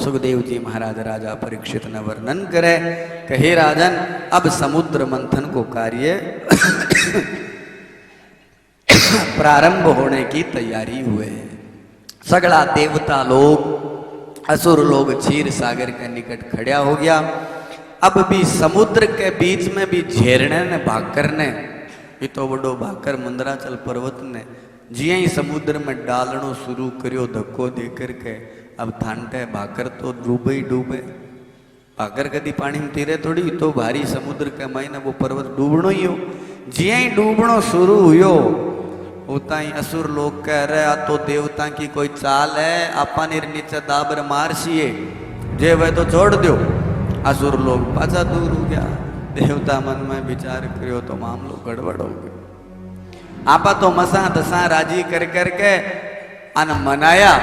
सुखदेव जी महाराज राजा परीक्षित ने वर्णन करे कि हे राजन, अब समुद्र मंथन को कार्य प्रारंभ होने की तैयारी हुए। सगला देवता लोग, असुर लोग क्षीर सागर के निकट खड़ा हो गया। अब भी समुद्र के बीच में भी झेरने ने भाकर ने, ये तो बड़ो भाकर मंदराचल पर्वत ने जिया ही समुद्र में डालनो शुरू करियो धक्को दे करके। अब थानटे भाकर तो डूबे ही डूबे। भाकर कदी पानी में तीरे थोड़ी, तो भारी समुद्र के महीने वो पर्वत डूबनो ही हो। जिया ही डूबनो शुरू हुयो होता ही असुर लोग कह रहे आ तो देवता की कोई चाल है, आपा ने नीचे दाबर मार सीए जे वह तो छोड़ दो। असुर लोग पाछा दूर हो गया। देवता मन में विचार करियो तो मामलो गड़बड़ हो गयो। आपा तो मसा दसा राजी कर करके अन मनाया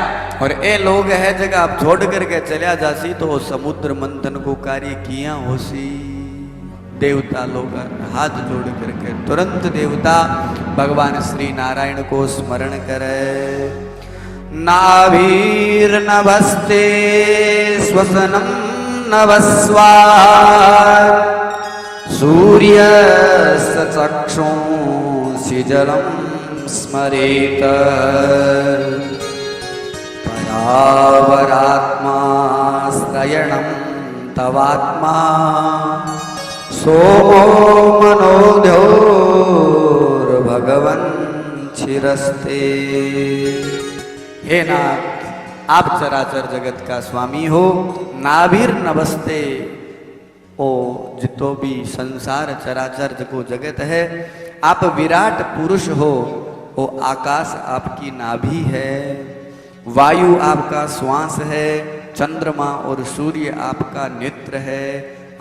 और ए लोग है जगह आप छोड़ करके चलिया जासी तो समुद्र मंथन को कार्य किया होसी। देवता लोग हाथ जोड़ करके तुरंत देवता भगवान श्री नारायण को स्मरण करे। नाभीर नभस्ते श्वसनम नभस्वार सूर्य चक्षुंसि जलम स्मरेत परावरात्मा श्रयणं तवात्मा सोमो मनोध्योर्भगवन् क्षिरस्ते। हे नाथ, आप चराचर जगत का स्वामी हो। नाभिर नभस्ते, ओ जितो भी संसार चराचर को जगत है, आप विराट पुरुष हो। ओ आकाश आपकी नाभि है, वायु आपका श्वास है, चंद्रमा और सूर्य आपका नेत्र है।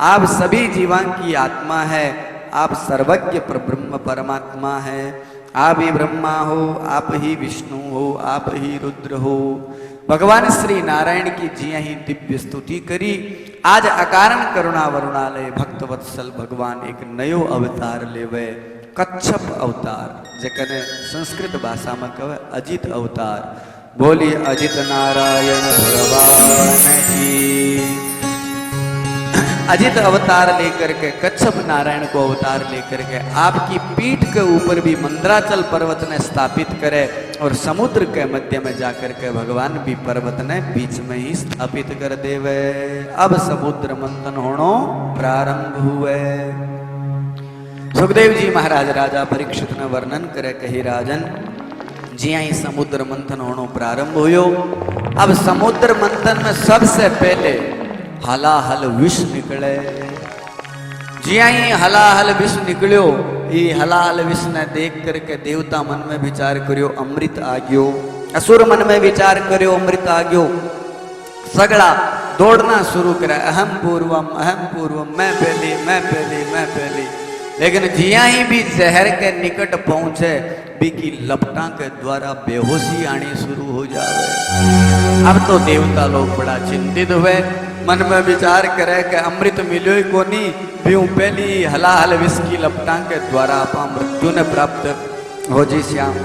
आप सभी जीवां की आत्मा है। आप सर्वज्ञ ब्रह्म परमात्मा है। आप ही ब्रह्मा हो, आप ही विष्णु हो, आप ही रुद्र हो। भगवान श्री नारायण की जिया ही दिव्य स्तुति करी। आज अकारण करुणा वरुणालय भक्तवत्सल भगवान एक नयो अवतार लेवे, कच्छप अवतार, जेकने संस्कृत भाषा में कहे अजित अवतार। बोलिए अजित नारायण भगवान की। अजित अवतार लेकर के, कच्छप नारायण को अवतार लेकर के आपकी पीठ के ऊपर भी मंदराचल पर्वत ने स्थापित करे और समुद्र के मध्य में जाकर के भगवान भी पर्वत ने बीच में ही स्थापित कर देवे। अब समुद्र मंथन होनो प्रारंभ हुए। सुखदेव जी महाराज राजा परीक्षित ने वर्णन करे कही राजन, जिया ही समुद्र मंथन होनो प्रारंभ हुयो। अब समुद्र मंथन में सबसे पहले हलाहल विष निकले। जिया ही हलाहल विष निकलियो, ये हलाहल विष ने देख करके देवता मन में विचार करियो अमृत आ गयो। असुर मन में विचार करियो अमृत आ गयो। सगड़ा दौड़ना शुरू करे, अहम पूर्वम, मैं पहली, मैं पहली, मैं पहली। लेकिन जिया ही भी जहर के निकट पहुंचे, बिकी लपटा के द्वारा बेहोशी आनी शुरू हो जावे। अब तो देवता लोग बड़ा चिंतित हुए, मन में विचार करे कि अमृत मिलो ही कोनी, भी पहली हलाहल विष की लपटा के द्वारा आप मृत्यु ने प्राप्त हो जी श्याम।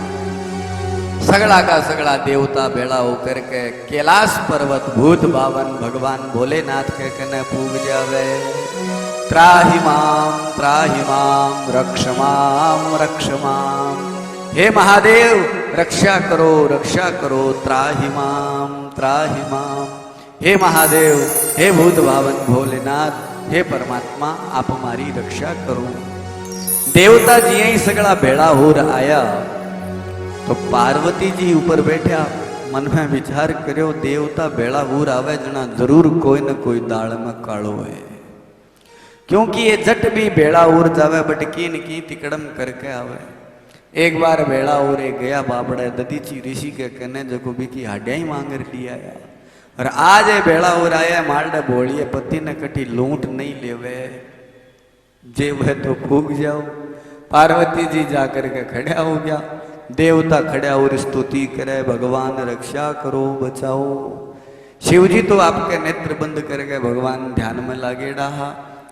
सगड़ा का सगड़ा देवता बेड़ा होकर के कैलाश पर्वत भूत बावन भगवान भोलेनाथ के कने पूग जावे। त्राहि माम रक्ष माम। हे महादेव रक्षा करो, त्राहि माम। हे महादेव, हे भूत भावन भोलेनाथ, हे परमात्मा आप हमारी रक्षा करो। देवता जी ही सगड़ा भेड़ा हो आया तो पार्वती जी ऊपर बैठा, मन में विचार करो देवता भेड़ा हो आवे जना जरूर कोई न कोई दाल में कालो है, क्योंकि ये जट भी भेड़ा उड़ जावे बट कीन की तिकड़म करके आवे। एक बार भेड़ा उड़े गया बाबड़ा ददीची ऋषि के कने जको भी की हाड्या ही मांग ली आया। और आज ये भेड़ा उड़ आया मारडे बोलिए पति ने कटी लूट नहीं लेवे, जे वह तो फूक जाओ। पार्वती जी जाकर के खड़ा हो गया, देवता खड़ा और स्तुति करे भगवान रक्षा करो बचाओ। शिव जी तो आपके नेत्र बंद करके भगवान ध्यान में लागे रहा।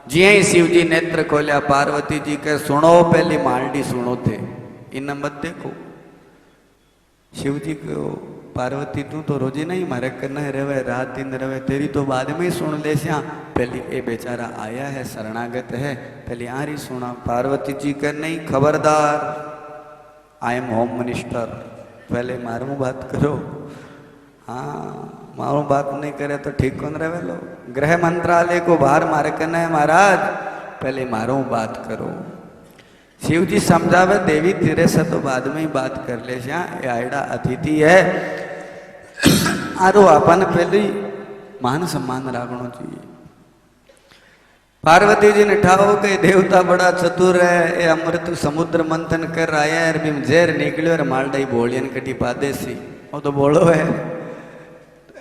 जी ही शिव जी नेत्र खोलिया, पार्वती जी के सुनो पहली मालडी सुनो थे, इन मत देखो। शिव जी को पार्वती तू तो रोजी नहीं मारे कन्ने रहे रात दिन रहे, तेरी तो बाद में ही सुन ले श्या। पहले ये बेचारा आया है शरणागत है, पहले आरी सुना। पार्वती जी का नहीं, खबरदार, आई एम होम मिनिस्टर, पहले मारू बात करो। हाँ मारू बात नहीं करे तो ठीक कौन रहे लो। गृह मंत्रालय को बाहर मारे करना है महाराज, पहले मारू बात करो। शिव जी समझावे देवी तेरे से तो बाद में ही बात कर ले श्या, ये आयडा अतिथि है, आरो अपन पहले मान सम्मान राखना चाहिए। पार्वती जी ने ठाओ के देवता बड़ा चतुर है, ये अमृत समुद्र मंथन कर आया है, बिम जहर निकलियो और मालडाई बोलियन कटी पादेसी, वो तो बोलो है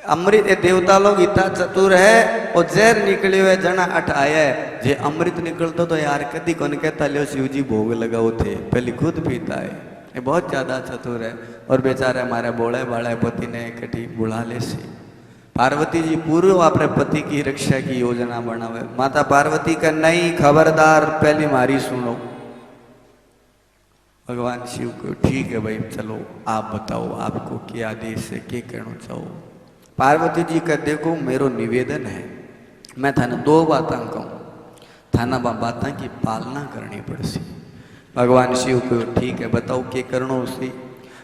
अमृत। ये देवता लोग इतना चतुर है, और जहर निकलियो है जना अठ आया है, जे अमृत निकलतो तो यार कदी कौन कहता लियो शिव जी भोग लगाओ थे, पहले खुद पीता है, ये बहुत ज्यादा चतुर है। और बेचारे हमारे बोले बाले पति ने कटी बुला ले सी। पार्वती जी पूर्व अपने पति की रक्षा की योजना बनावे। माता पार्वती का नहीं, खबरदार, पहली मारी सुनो। भगवान शिव को ठीक है भाई, चलो आप बताओ आपको क्या आदेश है, क्या कहना चाहो। पार्वती जी का देखो मेरो निवेदन है, मैं थाने दो बातें कहूँ, थाना बातें की पालना करनी पड़सी। भगवान शिव को ठीक है बताओ क्या करना उसी।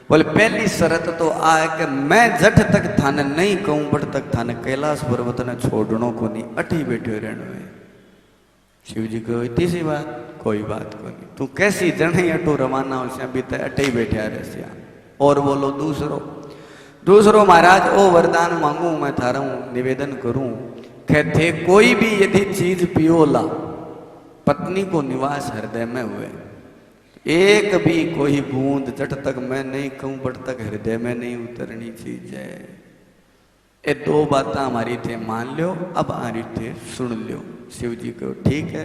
बोले पहली शर्त तो आ है कि मैं जट तक थाने नहीं कहूं, बट तक थाने कैलाश पर्वत ने छोड़नो को नहीं, अठी बैठे रहना है। शिव जी को इतनी सी बात, कोई बात को नहीं, तू कैसी जने अटो रवाना हो श्या, बीते अटे बैठा रह श्या। और बोलो दूसरो महाराज ओ वरदान मांगू मैं थारा निवेदन करूं, कहते कोई भी यदि चीज पियोला पत्नी को निवास हृदय में हुए, एक भी कोई बूंद जट तक मैं नहीं कहूं बट तक हृदय में नहीं उतरनी चीज है। ये दो बातें हमारी थे मान लो, अब आ रही थे सुन लो। शिव जी को ठीक है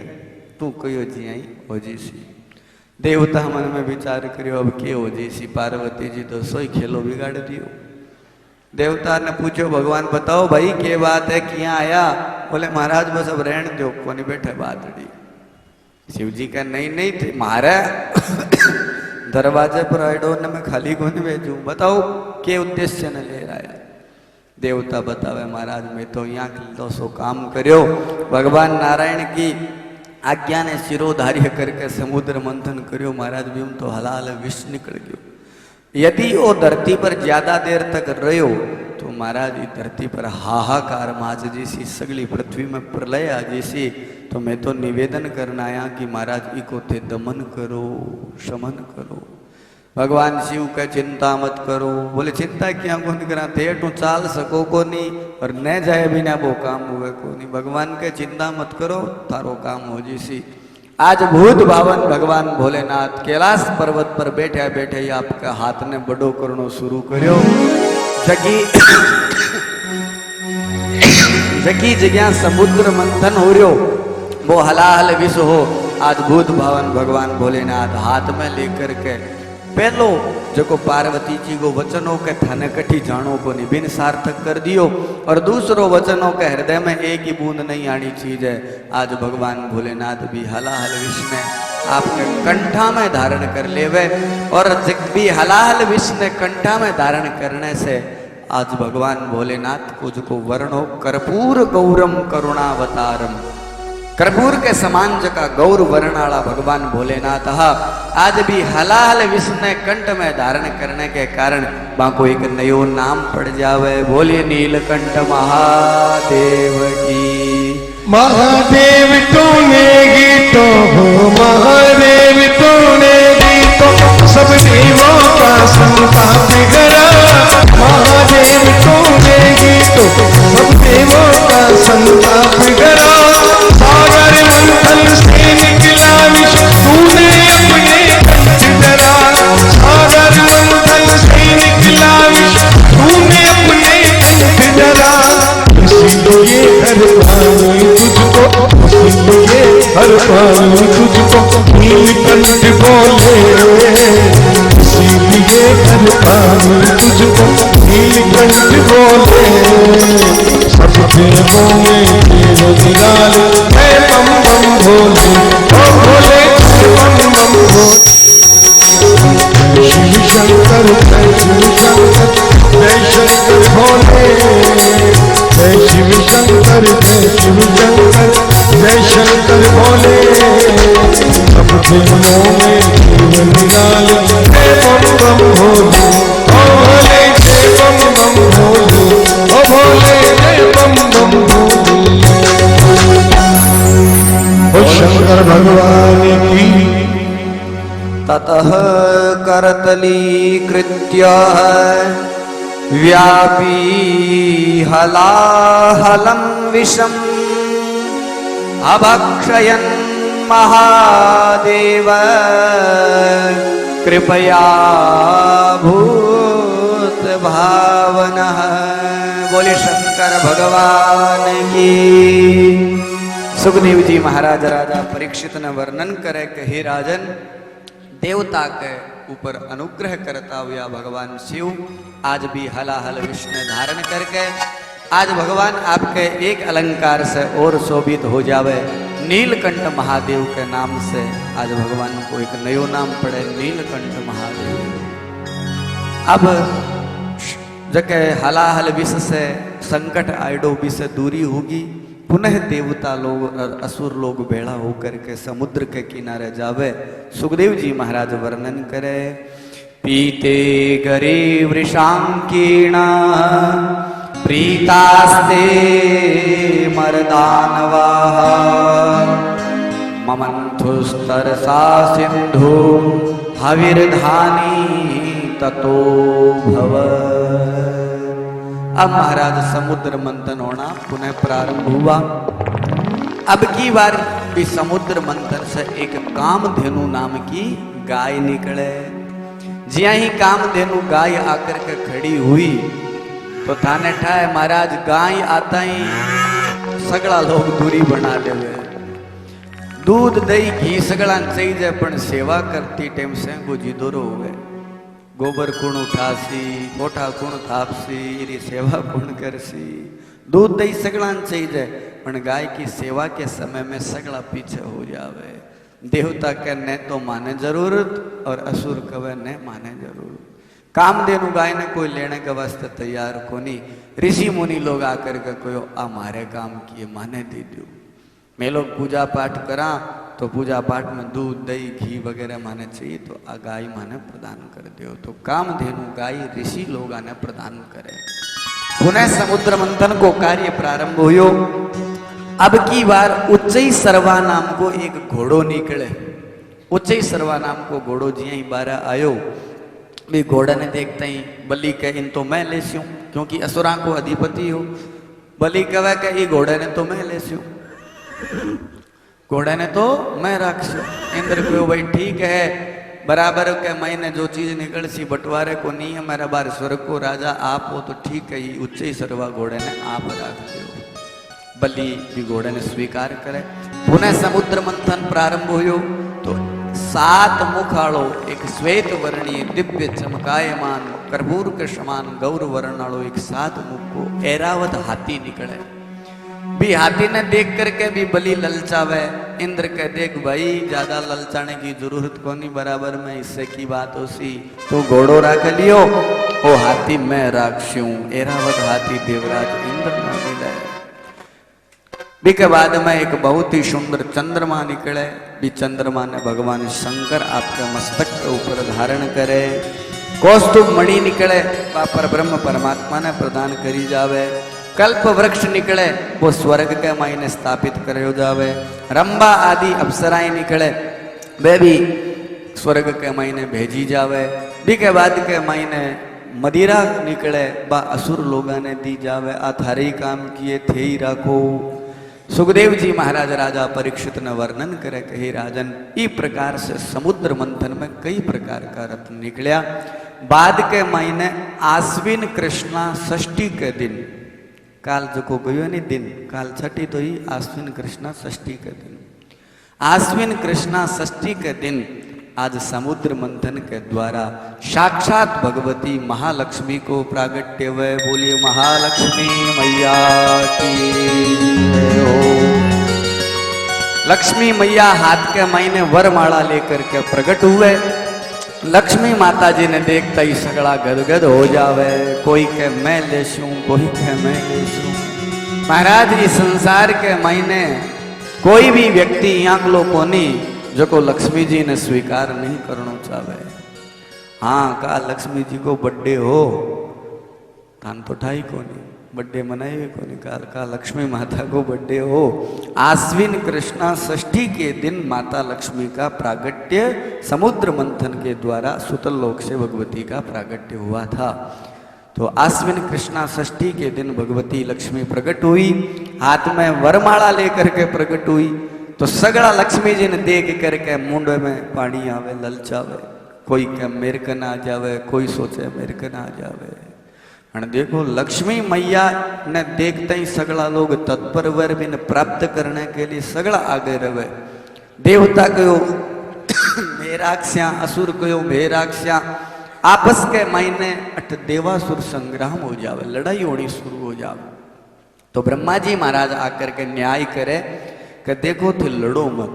तू कहो जी आई हो जी सी। देवता मन में विचार करियो अब के हो जी सी। पार्वती जी तो सोई खेलो बिगाड़ दियो। देवता ने पूछो भगवान बताओ भाई क्या बात है, किया आया। बोले महाराज बस अब रहने दो, कोनी बैठे बातड़ी। शिव जी का नहीं नहीं थे मारे दरवाजे पर आइडो ने मैं खाली को नहीं भेजू, बताओ के उद्देश्य ने ले रहा। देवता बतावे महाराज मैं तो यहाँ तो सो काम करियो, भगवान नारायण की आज्ञा ने शिरोधार्य करके समुद्र मंथन करियो। महाराज भी तो हलाल विष निकल गयो। यदि वो धरती पर ज्यादा देर तक रहो तो महाराज धरती पर हाहाकार माज जैसी सगली पृथ्वी में प्रलय आ जैसी। तो मैं तो निवेदन करना आया कि महाराज इको थे दमन करो, शमन करो। भगवान शिव का चिंता मत करो। बोले चिंता क्या को नहीं करा, थे तू चाल सको को नहीं और न जाए बिना वो काम हुए को नहीं। भगवान के चिंता मत करो, तारो काम हो जैसी। आज भूत भावन भगवान भोलेनाथ कैलाश पर्वत पर बैठे बैठे ही आपका हाथ ने बड़ो करनो शुरू करो। जगी जगह समुद्र मंथन हो रहो, वो हलाहल विष हो। आज भूत भावन भगवान भोलेनाथ हाथ में लेकर के पहलो जो पार्वती जी को वचनों के थाने कठी जानो को नहीं बिन सार्थक कर दियो। और दूसरो वचनों के हृदय में एक ही बूंद नहीं आनी चीज है। आज भगवान भोलेनाथ भी हलाहल विष ने आपके कंठा में धारण कर लेवे। और भी हलाहल विष ने कंठा में धारण करने से आज भगवान भोलेनाथ को जो वर्णो कर्पूर गौरम करुणावतारम, कर्पूर के समान जका गौर वर्णाला भगवान भोलेनाथ आज भी हलाहल विष ने कंठ में धारण करने के कारण बाको एक नयो नाम पड़ जावे। बोलिए नीलकंठ महादेव की। महादेव तूने गीतो हो, महादेव तूने गीतो सब देवों का संताप करा। महादेव तूने गीतो सब देवों का संताप करा। सागर मंथन से निकला विष तूने अपने कंठ धरा। सागर मंथन से निकला विष तूने अपने कंठ धरा। इसलिए हर पानी तुझको, इसलिए हर पानी तुझको नीलकंठ बोले। इसीलिए हर पानी तुझको नीलकंठ बोले। सब देवों में तेरा निराला है बम बम भोले। ओ भोले बम बम भोले। शिव शंकर जय शिव शंकर जय भगवान की। ततः करतलीकृत्य व्यापी हलाहलं विषम् अभक्षयन् महादेव कृपया भूत भावनः। बोले शंकर भगवान की। सुखदेव जी महाराज राजा परीक्षित ने वर्णन करे कि हे राजन, देवता के ऊपर अनुग्रह करता हुआ भगवान शिव आज भी हलाहल विष्णु धारण करके आज भगवान आपके एक अलंकार से और शोभित हो जावे। नीलकंठ महादेव के नाम से आज भगवान को एक नयो नाम पड़े, नीलकंठ महादेव। अब जके हलाहल विष से संकट आयडो भी से दूरी होगी, पुनः देवता लोग और असुर लोग भेड़ा होकर के समुद्र के किनारे जावे। सुखदेव जी महाराज वर्णन करे, पीते गरे वृषांकीणा प्रीतास्ते मर्दानवाः ममंथुस्तरसा सिंधु हविर्धानी ततो भव। अब महाराज समुद्र मंथन होना पुनः प्रारंभ हुआ। अब की बार भी समुद्र मंथन से एक कामधेनु नाम की गाय निकले। जिया ही कामधेनु गाय आकर के खड़ी हुई तो थाने ठाए महाराज गाय आता ही सगड़ा लोग दूरी बना देवे। दूध दही घी सगड़ा चाहिए पण सेवा करती टाइम से को जिदोरो हुए। गोबर कुण उठासी, कोठा कुण थापसी, इरी सेवा कुण करसी। दूध दही सगड़ा चाहिए पण गाय की सेवा के समय में सगड़ा पीछे हो जावे। देवता के ने तो माने जरूरत और असुर कवे ने माने जरूरत। कामधेनु गाय ने कोई लेने के वास्ते तैयार कोनी। ऋषि मुनि लोग आकर के कोई आ मारे काम किए माने दे दो। मैं लोग पूजा पाठ करा तो पूजा पाठ में दूध दही घी वगैरह माने चाहिए तो आ गाय माने प्रदान कर दो। तो कामधेनु गाय ऋषि लोग आने प्रदान करे। पुनः समुद्र मंथन को कार्य प्रारंभ हुयो। अब की बार उच्चई सर्वा नाम को एक घोड़ो निकले। उच्चई सर्वा नाम को घोड़ो जिया ही बारह आयो। भी घोड़ा ने देखते ही बलि कह इन तो मैं लेस्यूं, क्योंकि असुरा को अधिपति हो। बलि कहे कि ये घोड़े ने तो मैं लेस्यूं, घोड़े ने तो मैं रखस्यूं। इंद्र को भाई ठीक है, बराबर के मैंने जो चीज निकल सी बंटवारे को नहीं है। मेरा बार स्वर्ग को राजा आप हो तो ठीक है, उच्च ही सर्वा घोड़े ने आप रख दो। बलि भी घोड़े ने स्वीकार करे। पुनः समुद्र मंथन प्रारंभ हुयो तो 7 मुखाड़ो एक श्वेत वर्णीय दिव्य चमकायमान कर्पूर के समान गौर वर्णाड़ो एक 7 मुख को ऐरावत हाथी निकले। भी हाथी ने देख करके भी बलि ललचावे। इंद्र के देख भाई ज्यादा ललचाने की जरूरत को नहीं, बराबर में इससे की बात होसी तो घोड़ो राख लियो। ओ हाथी मैं राखस्यूं, ऐरावत हाथी देवराज इंद्र ना मिले। भी के बाद में एक बहुत ही सुंदर चंद्रमा निकले। भी चंद्रमा ने भगवान शंकर आपके मस्तक के ऊपर धारण करे। कौस्तुभ मणि निकले, पर ब्रह्म परमात्मा ने प्रदान करी जावे। कल्प वृक्ष निकले, वो स्वर्ग के मायने स्थापित करो जावे। रंबा आदि अप्सराएं निकले, वे भी स्वर्ग के मायने भेजी जावे। भी के बाद के मायने मदिरा निकले, बा असुर लोगा ने दी जावे। आ थारे काम किए थे ही राखो। सुखदेव जी महाराज राजा परीक्षित ने वर्णन करे कि हे राजन, इस प्रकार से समुद्र मंथन में कई प्रकार का रत्न निकलिया। बाद के महीने आश्विन कृष्णा षष्ठी के दिन, काल जो को गयो नहीं दिन, काल छठी तो ही आश्विन कृष्णा षष्ठी के दिन। आश्विन कृष्णा षष्ठी के दिन आज समुद्र मंथन के द्वारा साक्षात भगवती महालक्ष्मी को प्रागट्य हुए। बोलिए महालक्ष्मी मैया की जय हो। लक्ष्मी मैया हाथ के महीने वरमाला लेकर के प्रकट हुए। लक्ष्मी माता जी ने देखता ही सगड़ा गदगद हो जावे। कोई के मैं लेसूं, कोई के मैं लेसूं। महाराज इस संसार के महीने कोई भी व्यक्ति आंकलो कोनी जो को लक्ष्मी जी ने स्वीकार नहीं करना चाहे। हाँ का लक्ष्मी जी को बर्थडे हो थान तो ठाई को नहीं, बर्थडे मनाए को निकाल का लक्ष्मी माता को बर्थडे हो। आश्विन कृष्णा षष्ठी के दिन माता लक्ष्मी का प्रागट्य समुद्र मंथन के द्वारा सुतल लोक से भगवती का प्रागट्य हुआ था। तो आश्विन कृष्णा षष्ठी के दिन भगवती लक्ष्मी प्रकट हुई, हाथ में वरमाला लेकर के प्रकट हुई। तो सगड़ा लक्ष्मी जी ने देख करके मुंड में पानी आवे, ललचावे, कोई क्या मेरे कन आ जावे, कोई सोचे मेरे कन आ जावे। और देखो लक्ष्मी मैया ने देखते ही सगड़ा लोग तत्पर वर बिन प्राप्त करने के लिए सगड़ा आगे रहे। देवता कहो मेराक्ष्या, असुर कहो मेराक्ष्या, आपस के मायने अठ देवासुर संग्राम हो जावे, लड़ाई होनी शुरू हो जावे। तो ब्रह्मा जी महाराज आकर के न्याय करे कि देखो थे लड़ो मत,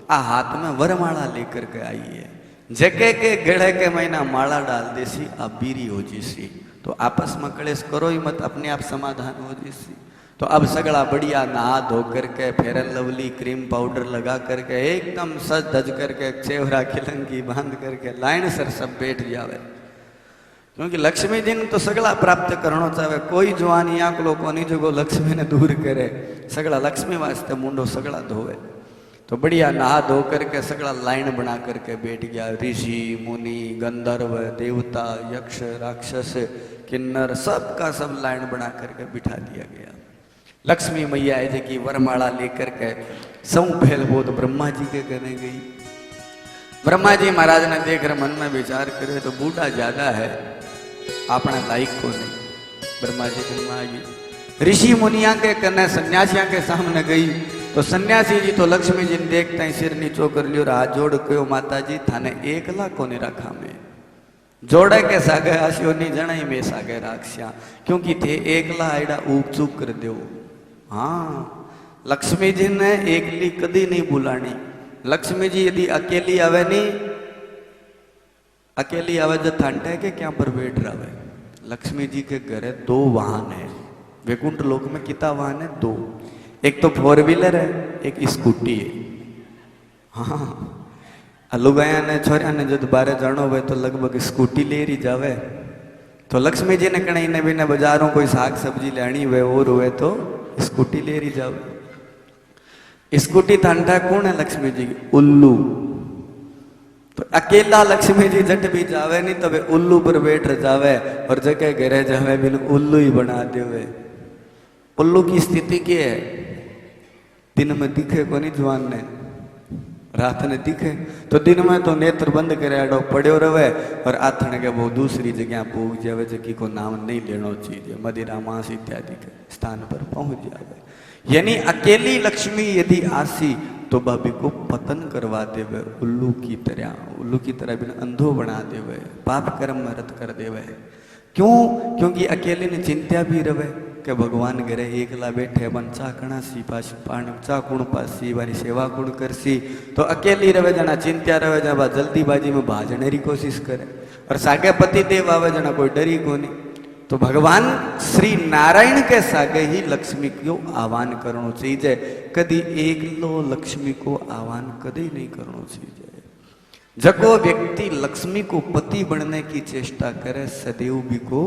आ हाथ में वरमाला लेकर के आई है, जगह के गढ़े के महीना माला डाल देसी आ बीरी हो जीसी, तो आपस में कलेश करो ही मत, अपने आप समाधान हो जीसी। तो अब सगड़ा बढ़िया नहा धो करके फेरन लवली क्रीम पाउडर लगा करके एकदम सज धज करके चेहरा खिलंगी बांध करके लाइन सर सब बैठ जावे। क्योंकि लक्ष्मी जी ने तो सगड़ा प्राप्त करना चाहे, कोई जवानी आंकलो कोनी जो लक्ष्मी ने दूर करे, सगड़ा लक्ष्मी वास्ते मुंडो सगड़ा धोवे। तो बढ़िया नहा धो करके सगड़ा लाइन बना करके बैठ गया। ऋषि मुनि गंधर्व देवता यक्ष राक्षस किन्नर सबका सब लाइन बना करके बिठा दिया गया। लक्ष्मी मैया है की वरमाला लेकर के सौ फैल बोध ब्रह्मा जी के कहने गई। ब्रह्मा जी महाराज ने देख रहे मन में विचार करे तो बूढ़ा ज्यादा है, अपना लाइक को नहीं। ब्रह्मा जी के माँ गई, ऋषि मुनिया के कन्या सन्यासिया के सामने गई। तो सन्यासी जी तो लक्ष्मी जी ने देखते ही सिर नीचो कर लियो, हाथ जोड़ कहो माता जी थाने एकला कोने रखा में, जोड़े के सागे आशियो नहीं जनाई में सागे राख्या, क्योंकि थे एकला आईडा ऊक चूक कर दो। हाँ लक्ष्मी जी ने एकली कदी नहीं बुलानी। लक्ष्मी जी यदि अकेली आवे नहीं, अकेली आवे जो ठंडे के क्या पर बैठ रहा है। लक्ष्मी जी के घरे दो वाहन है, वैकुंठ लोक में कितना वाहन है? दो। एक तो फोर व्हीलर है, एक स्कूटी है। हाँ अलुगाया ने छोरिया ने जब बारे जानो हुए तो लगभग स्कूटी ले रही जावे। तो लक्ष्मी जी ने कहीं ने भी ने बाजारों कोई साग सब्जी लेनी हुए और हुए तो स्कूटी ले रही जावे। स्कूटी ठंडा कौन है? लक्ष्मी जी की उल्लू। तो अकेला लक्ष्मी जी जट भी जावे नहीं तो वे उल्लू पर बैठ जावे और जगह घरे जावे बिन उल्लू ही बना देवे। उल्लू की स्थिति क्या है? दिन में दिखे को नहीं जवान ने, रात ने दिखे तो दिन में तो नेत्र बंद करे आडो पड़ो रहे और आथण के वो दूसरी जगह पहुंच जावे जबकि को नाम नहीं लेना चाहिए, मदिरा मांस इत्यादि के स्थान पर पहुंच जावे। यानी अकेली लक्ष्मी यदि आसी तो भाभी को पतन करवा देवे, उल्लू की तरह बिन अंधो बना देवे, पाप कर्म में रत कर देवे। क्यों? क्योंकि अकेले ने चिंता भी रवे कि भगवान घरे एकला बैठे बन चा कणा सी पास पाण चा कुण पासी वारी सेवा कुण करसी। तो अकेली रवे जना चिंता रवे जना जल्दीबाजी में भाजने की कोशिश करे और सागे पति देव आवे जना कोई डरी को नहीं। तो भगवान श्री नारायण के सागे ही लक्ष्मी को आह्वान करना चाहिए, कदी एकलो लक्ष्मी को आह्वान कदी नहीं करना चाहिए। जको व्यक्ति लक्ष्मी को पति बनने की चेष्टा करे सदैव भी को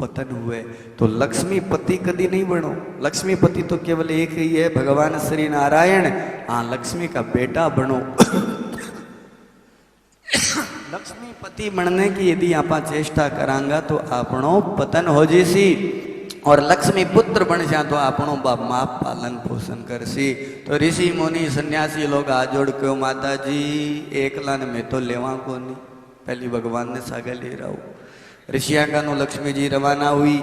पतन हुए। तो लक्ष्मी पति कदी नहीं बनो, लक्ष्मी पति तो केवल एक ही है भगवान श्री नारायण। हाँ लक्ष्मी का बेटा बनो। लक्ष्मी पति बनने की यदि आप चेष्टा करांगा तो आपनो पतन हो जैसी, और लक्ष्मी पुत्र बन जा तो आपनो बाप माप पालन पोषण करसी। तो ऋषि मुनि सन्यासी लोग आ जोड़ क्यों माता जी एकला ने मैं तो लेवा को नहीं, पहली भगवान ने सागे ले रहा हूँ। ऋषिया का नो लक्ष्मी जी रवाना हुई,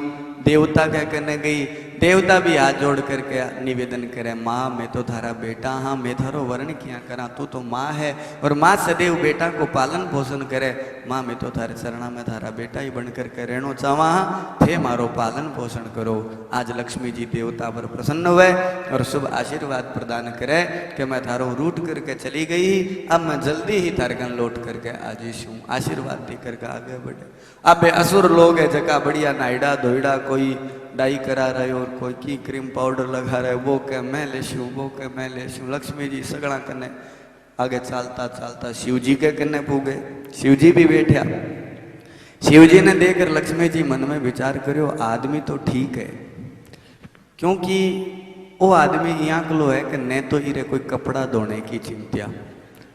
देवता क्या करने गई। देवता भी हाथ जोड़ करके निवेदन करे, माँ मैं तो थारा बेटा, हाँ मैं थारो वर्ण क्या करा, तू तो माँ है और माँ सदैव बेटा को पालन पोषण करे। माँ मैं तो थारे चरणा में थारा बेटा ही बन करके रहना चाहवा, थे मारो पालन पोषण करो। आज लक्ष्मी जी देवता पर प्रसन्न हुए और शुभ आशीर्वाद प्रदान करे कि मैं थारो रूट करके चली गई, अब मैं जल्दी ही थारगन लौट करके आजीश हूँ। आशीर्वाद दे करके आगे बढ़े। अब असुर लोग है जगह बढ़िया नाइडा धोइडा, कोई डाई करा रहे और कोई की क्रीम पाउडर लगा रहे, वो के मैं लेशू वो के मैं लेशू। लक्ष्मी जी सगड़ा कने आगे चालता चालता शिव जी के कने पूगे। शिव जी भी बैठा। शिव जी ने देखकर लक्ष्मी जी मन में विचार करो आदमी तो ठीक है क्योंकि वो आदमी यहाँ कलो है कि न तो इरे कोई कपड़ा धोने की चिंता,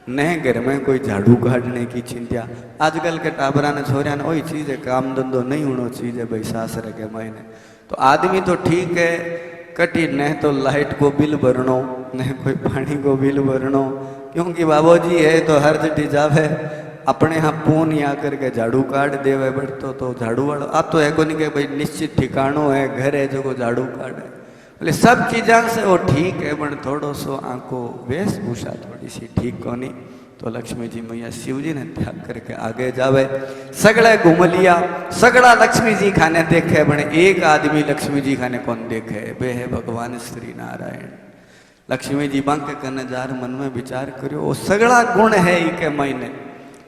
न घर में कोई झाड़ू काटने की चिंता। आजकल के टाबरा ने छोरिया ने वही चीज है, काम धंधो नहीं होना चाहिए भाई सासरे के महीने। तो आदमी तो ठीक है कटी, न तो लाइट को बिल भरनो, न कोई पानी को बिल भरनो, क्योंकि बाबूजी है तो हर जटी जावे अपने यहाँ पून या करके झाड़ू काट देवे बढ़तो। तो झाड़ू वाला आ तो है को नहीं कि भाई निश्चित ठिकानो है, घर है जो को झाड़ू काटे, बोले सब चीजा से वो ठीक है, पर थोड़ो सो आंको वेशभूषा थोड़ी सी ठीक कोनी। तो लक्ष्मी जी मैया शिव जी ने त्याग करके आगे जावे, सगड़ा घूम लिया, सगड़ा लक्ष्मी जी खाने देखे, बने एक आदमी लक्ष्मी जी खाने कौन देखे, वे है भगवान श्री नारायण। लक्ष्मी जी बांक करने जार मन में विचार करियो, वो सगड़ा गुण है इके महीने,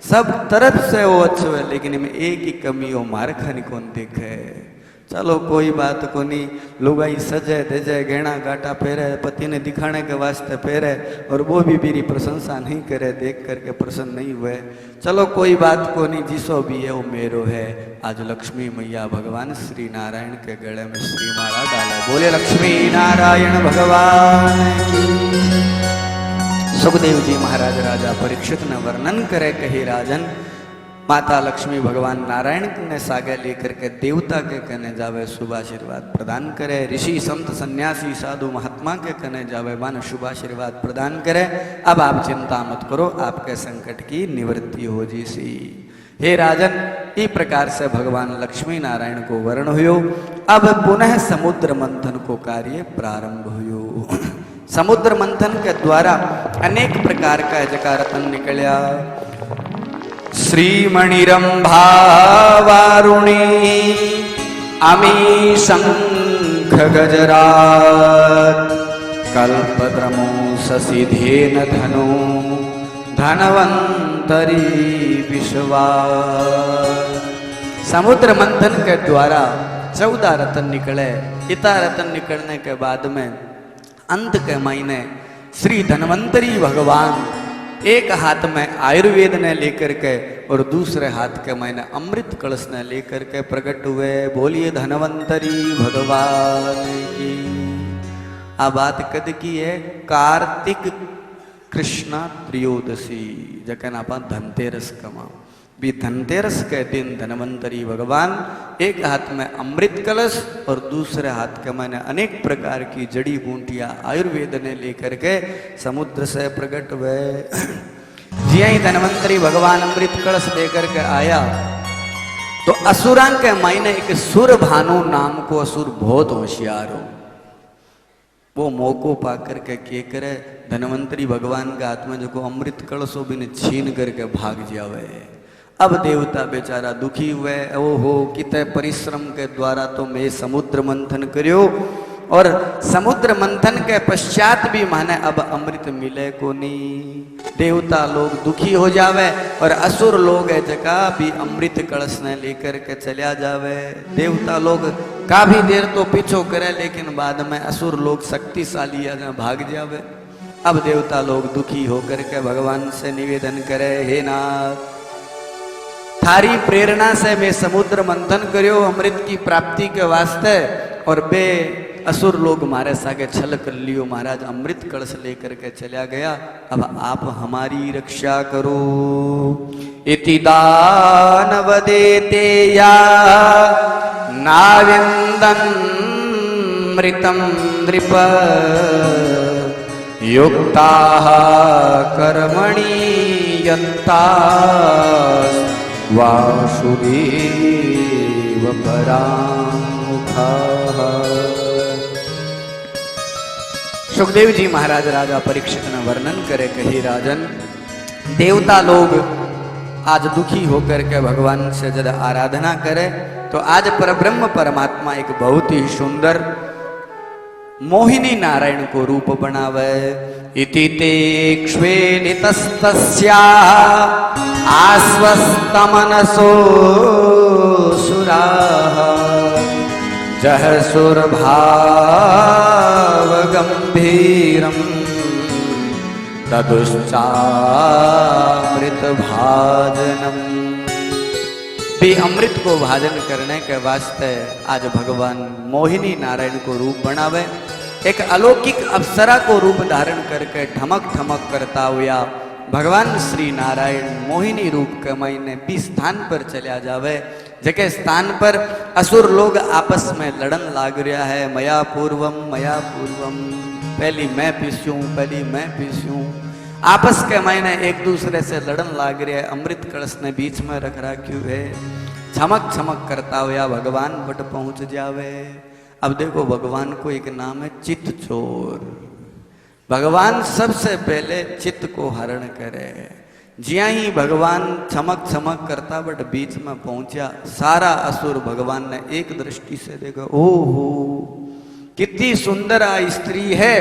सब तरफ से वो अच्छो है, लेकिन इनमें एक ही कमी हो, मार खानी कौन देखे। चलो कोई बात को नहीं, लुगाई सजे धजे गहना गाटा पहरे, पति ने दिखाने के वास्ते पहरे, और वो भी मेरी प्रशंसा नहीं करे, देख करके प्रसन्न नहीं हुए। चलो कोई बात को नहीं, जिसो भी है वो मेरो है। आज लक्ष्मी मैया भगवान श्री नारायण के गले में श्रीमाला डाले, बोले लक्ष्मी नारायण भगवान की। सुखदेव जी महाराज राजा परीक्षित ने वर्णन करे कही राजन, माता लक्ष्मी भगवान नारायण ने सागे लेकर के देवता के कहने जावे शुभ आशीर्वाद प्रदान करे, ऋषि संत सन्यासी साधु महात्मा के कहने जावे मान शुभ आशीर्वाद प्रदान करे। अब आप चिंता मत करो, आपके संकट की निवृत्ति हो जीसी। हे राजन, इस प्रकार से भगवान लक्ष्मी नारायण को वर्ण हुयो। अब पुनः समुद्र मंथन को कार्य प्रारंभ हुयो। समुद्र मंथन के द्वारा अनेक प्रकार का जकारतन निकलिया। श्रीमणिरंभा वारुणी अमी शंख गजरात कल्पद्रमो शशिधेन धनु धनवंतरी विश्वा। समुद्र मंथन के द्वारा 14 रतन निकले। इतना रतन निकलने के बाद में अंत के महीने श्री धनवंतरी भगवान एक हाथ में आयुर्वेद ने लेकर के और दूसरे हाथ के महीने अमृत कलश ने लेकर के प्रकट हुए। बोलिए धनवंतरी भगवान की। आ बात कद की है, कार्तिक कृष्णा त्रयोदशी, जखन आप धनतेरस कमा भी धनतेरस के दिन धनवंतरी भगवान एक हाथ में अमृत कलश और दूसरे हाथ के मैंने अनेक प्रकार की जड़ी बूटियां आयुर्वेद ने लेकर के समुद्र से प्रकट हुए। जिया ही धनवंतरी भगवान अमृत कलश लेकर के आया तो असुरां के मायने एक सुर भानु नाम को असुर बहुत होशियार हो, वो मौको पा करके के करे धनवंतरी भगवान के हाथ में जो को अमृत कलशो भी ने छीन करके भाग जावे। अब देवता बेचारा दुखी हुए, ओहो कितने परिश्रम के द्वारा तो मैं समुद्र मंथन करियो और समुद्र मंथन के पश्चात भी माने अब अमृत मिले को नहीं। देवता लोग दुखी हो जावे और असुर लोग है जगह भी अमृत कलश ने लेकर के चलिया जावे। देवता लोग काफी देर तो पीछो करे, लेकिन बाद में असुर लोग शक्तिशाली भाग जावे। अब देवता लोग दुखी होकर के भगवान से निवेदन करे, हे नाथ थारी प्रेरणा से मैं समुद्र मंथन करियो अमृत की प्राप्ति के वास्ते, और बे असुर लोग मारे सागे छल कर लियो, महाराज अमृत कलश लेकर के चला गया, अब आप हमारी रक्षा करो। इति दानव देते या नाविंदन मृतम नृप युक्ता कर्मणि यत्ता वासुदेव परामुखा। सुखदेव जी महाराज राजा परीक्षित ने वर्णन करे कही राजन, देवता लोग आज दुखी होकर के भगवान से जब आराधना करे तो आज परब्रह्म परमात्मा एक बहुत ही सुंदर मोहिनी नारायण को रूप बनावे। इति ते क्ष्वेलितस्तस्या आस्वस्तमनसो सुराः जह सुरभाव गंभीरम तदुश्चामृत भाजनम। भी अमृत को भाजन करने के वास्ते आज भगवान मोहिनी नारायण को रूप बनावे, एक अलौकिक अप्सरा को रूप धारण करके ठमक ठमक करता हुआ भगवान श्री नारायण मोहिनी रूप कमाईने भी स्थान पर चलिया जावे, जके स्थान पर असुर लोग आपस में लड़न लाग रहा है। मया पूर्वम, पहली मैं पीस्यूं, पहली मैं पीस्यूं, आपस के मायने एक दूसरे से लड़न लाग रहे है। अमृत कलश ने बीच में रख रखी है, चमक चमक करता हुआ भगवान बट पहुंच जावे। अब देखो भगवान को एक नाम है चित्त चोर। भगवान सबसे पहले चित्त को हरण करे। ज्या ही भगवान चमक चमक करता बट बीच में पहुंचा, सारा असुर भगवान ने एक दृष्टि से देखा, ओहो कितनी सुंदर आ स्त्री है,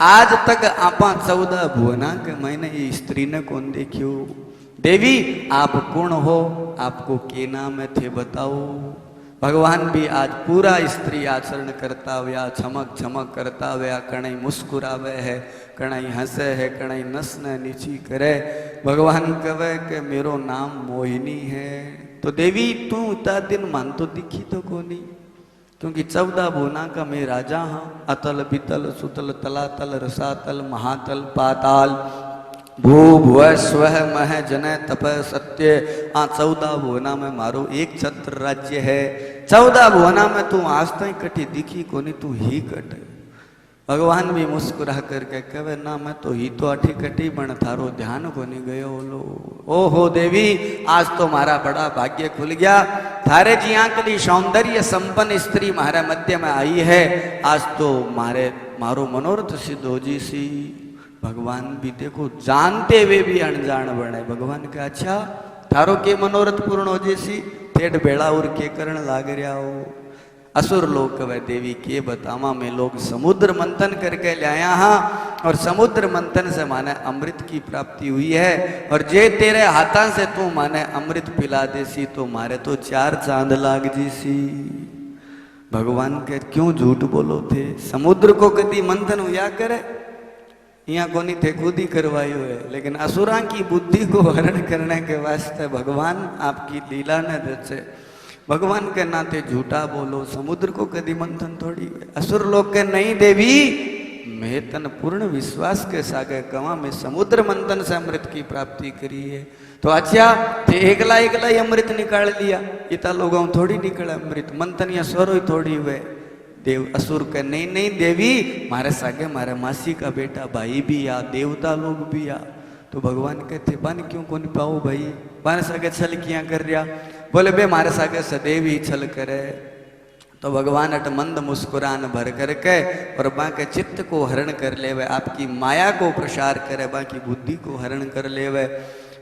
आज तक आपा 14 भुवना के मैंने ये स्त्री ने कौन देखियो। देवी आप कौन हो, आपको के नाम थे बताओ। भगवान भी आज पूरा स्त्री आचरण करता हुआ, चमक चमक करता हुआ, कणई मुस्कुरावे है, कणई हंसे है, कणई नस ने नीची करे। भगवान कहे कि मेरो नाम मोहिनी है। तो देवी तू इतना दिन मान तो दिखी तो कोनी, क्योंकि 14 भुवना का मैं राजा हाँ। अतल पितल सुतल तलातल रसातल महातल पाताल भू भुव स्व मह जन तप सत्य। 14 भुवना में मारो एक छत्र राज्य है। 14 भुवना में तू आज तक कटी दिखी कोनी, तू ही कट। भगवान भी मुस्कुरा करके कहे ना मैं तो ही तो अठी कटी, पण थारो ध्यान कोनी गयो लो। ओहो देवी आज तो मारा बड़ा भाग्य खुल गया, थारे जी आंकली सौंदर्य संपन्न स्त्री मारे मध्य में आई है, आज तो मारो मनोरथ सिद्ध हो जी सी। भगवान भी देखो जानते हुए भी अनजान बने। भगवान का अच्छा थारो के मनोरथ पूर्ण हो जैसी, ठेठ बेड़ा और के करण लाग रहा हो। असुर लोग कहे देवी के बतावा, में लोग समुद्र मंथन करके लाया हाँ, और समुद्र मंथन से माने अमृत की प्राप्ति हुई है, और जे तेरे हाथा से तू माने अमृत पिला देसी तो मारे तो 4 चांद लाग जीसी। भगवान के क्यों झूठ बोलो थे, समुद्र को कदी मंथन हुआ करे, यहाँ कोनी थे खुद ही करवायो है। लेकिन असुरा की बुद्धि को हरण करने के वास्ते भगवान आपकी लीला ने रचे। भगवान के नाते झूठा बोलो, समुद्र को कदी मंथन थोड़ी हुए। असुर लोग के नहीं देवी, मैं तन पूर्ण विश्वास के सागे कवा में समुद्र मंथन से अमृत की प्राप्ति करी है। तो अच्छा थे एकला ही अमृत निकाल लिया, इतना लोगों थोड़ी निकला अमृत, मंथन या स्वरो ही थोड़ी हुए। देव असुर के नहीं देवी, मारे सागे मारे मासी का बेटा भाई भी या देवता लोग भी या। तो भगवान कहते बन क्यों कौन पाओ भाई, मारे सागे छल किया कर रहा। बोले बे मारे सागे सदैव ही छल करे। तो भगवान अट मंद मुस्कुरान भर करके और बाके चित्त को हरण कर लेवे, आपकी माया को प्रसार करे, बाकी बुद्धि को हरण कर लेवे।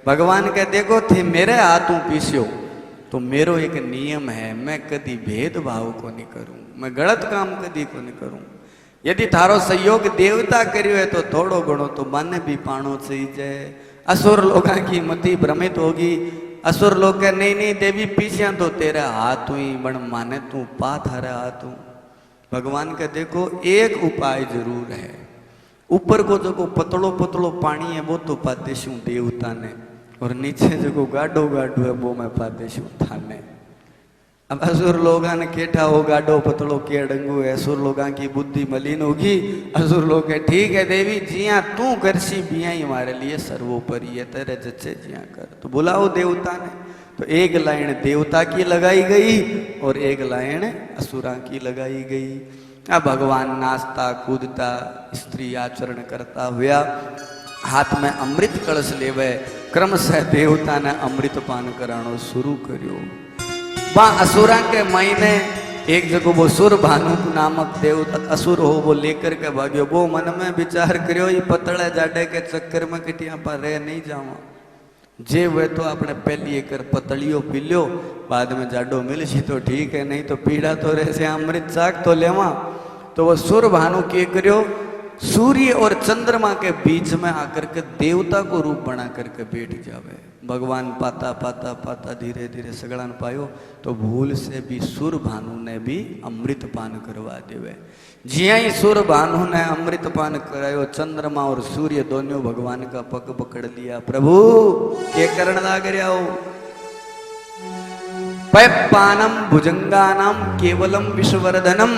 भगवान के देखो थे मेरे हाथों पीस्यो तो मेरो एक नियम है, मैं कदी भेदभाव को नहीं करूं, मैं गलत काम कदी को नहीं करूं। यदि थारो सहयोग देवता करियो है तो थोड़ो घणो तो मन भी पाणो चाहिए। असुर लोग की मति भ्रमित होगी। असुर लोग के नहीं देवी पीछे तो तेरे हाथ हुई बण माने तू पा थारे हाथ हूं। भगवान के देखो एक उपाय जरूर है, ऊपर को जो पतलो पतलो पानी है वो तो पाते शू देवता ने, और नीचे जो गाडो गाडो है वो मैं पाते शू थाने। अब असुर लोगा ने केठा हो गाडो पतलो के डंगू है, असुर लोगा की बुद्धि मलिन होगी। असुर लोग है ठीक है देवी जिया तू करसी बिया ही हमारे लिए सर्वोपरि है, तेरे जच्चे जिया कर। तो बुलाओ देवता ने, तो एक लाइन देवता की लगाई गई और एक लाइन असुरा की लगाई गई। अब भगवान नाचता कूदता स्त्री आचरण करता हुआ हाथ में अमृत कलश लेवे, क्रम से देवता ने अमृत पान करानो शुरू करियो। वहां असुरा के महीने एक जगह वो सुर भानु नामक देवता असुर हो वो लेकर के भाग्यो। वो मन में विचार करियो ये पतड़े जाडे के चक्कर में किटिया पर रह नहीं जावा, जे वे तो अपने पहली एक पतलियो पी लो, बाद में जाडो मिल सी तो ठीक है, नहीं तो पीड़ा तो रहे से अमृत चाक तो लेवा। तो वो सुर भानु के करियो, सूर्य और चंद्रमा के बीच में आकर के देवता को रूप बना करके बैठ जावे। भगवान पाता पाता पाता धीरे धीरे सगड़ान पायो तो भूल से भी सुर भानु ने भी अमृत पान करवा देवे। जिया ही सुर भानु ने अमृत पान करायो, चंद्रमा और सूर्य दोनों भगवान का पग पकड़ लिया। प्रभु के करण लाग रहा हो, पैपानम भुजंगानाम केवलम विश्ववर्धनम।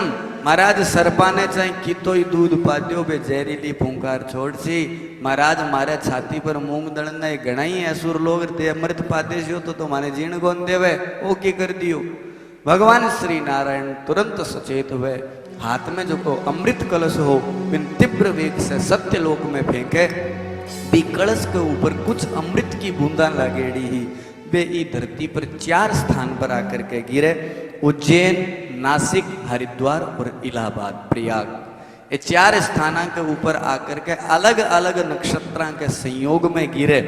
महाराज सरपाने चाहे कीतो ही दूध पाद्यो बे जहरीली फूंकार छोड़ सी। महाराज मारे छाती पर मूंग दड़ना घणाई असुर लोग ते अमृत पाते तो माने जीण गोन देवे ओ की कर दियो। भगवान श्री नारायण तुरंत सचेत हुए, हाथ में जो को अमृत कलश हो बिन तीव्र वेग से सत्य लोक में फेंके। बी कलश के ऊपर कुछ अमृत की बूंदा लगेड़ी ही वे ई धरती पर 4 स्थान पर आकर के गिरे। उज्जैन, नासिक, हरिद्वार और इलाहाबाद, प्रयाग, ये 4 स्थानों के ऊपर आकर के अलग अलग नक्षत्रों के संयोग में गिरे।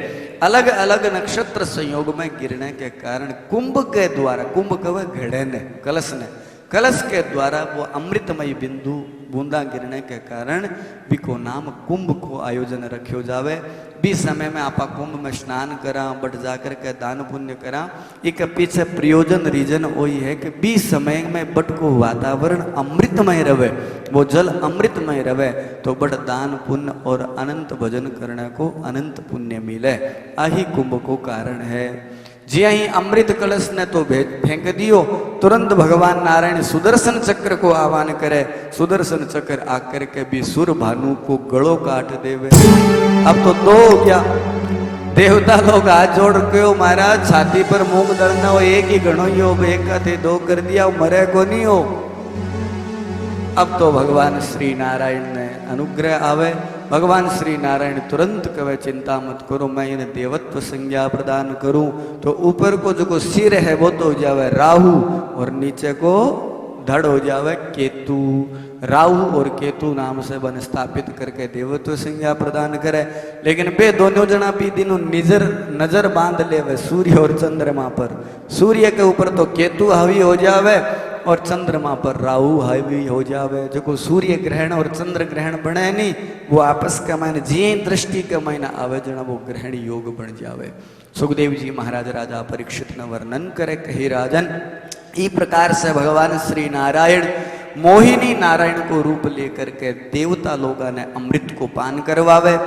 अलग अलग नक्षत्र संयोग में गिरने के कारण कुंभ के द्वारा, कुंभ कवे घड़े ने, कलश ने, कलश के द्वारा वो अमृतमय बिंदु बूंदा गिरने के कारण बिको नाम कुंभ को आयोजन रखियो जावे। बी समय में आपा कुंभ में स्नान करा, बट जाकर के दान पुण्य करा। एक पीछे प्रयोजन रीजन वही है कि बी समय में बट को वातावरण अमृतमय रहे, वो जल अमृतमय रहे तो बट दान पुण्य और अनंत भजन करने को अनंत पुण्य मिले। आही कुंभ को कारण है। जी ही अमृत कलश ने तो फेंक दियो, तुरंत भगवान नारायण सुदर्शन चक्र को आह्वान करे। सुदर्शन चक्र आकर के भी सुर भानु को गड़ो काट देवे। अब तो 2 हो गया। देवता लोग हाथ जोड़ के महाराज छाती पर मूंग दड़ना हो, एक ही गणो ही हो, एक का थे 2 कर दिया, मरे को नहीं हो। अब तो भगवान श्री नारायण ने अनुग्रह आवे। भगवान श्री नारायण तुरंत कहे चिंता मत करो, मैं इन्हें देवत्व संज्ञा प्रदान करूं। तो ऊपर को जो को सिर है वो तो हो जावे राहु और नीचे को धड़ हो जावे केतु। राहु और केतु नाम से वन स्थापित करके देवत्व संज्ञा प्रदान करे। लेकिन बे दोनों जना भी दिनों नजर बांध ले वे सूर्य और चंद्रमा पर। सूर्य के ऊपर तो केतु हावी हो जावे और चंद्रमा पर राहु हावी हो जावे। जो को सूर्य ग्रहण और चंद्र ग्रहण बने नहीं, वो आपस का मायने जी दृष्टि का महीना आवे जना वो ग्रहण योग बन जावे। सुखदेव जी महाराज राजा परीक्षित न वर्णन करे कही राजन। इस प्रकार से भगवान श्री नारायण मोहिनी नारायण को रूप लेकर के देवता लोगों ने अमृत को पान करवावे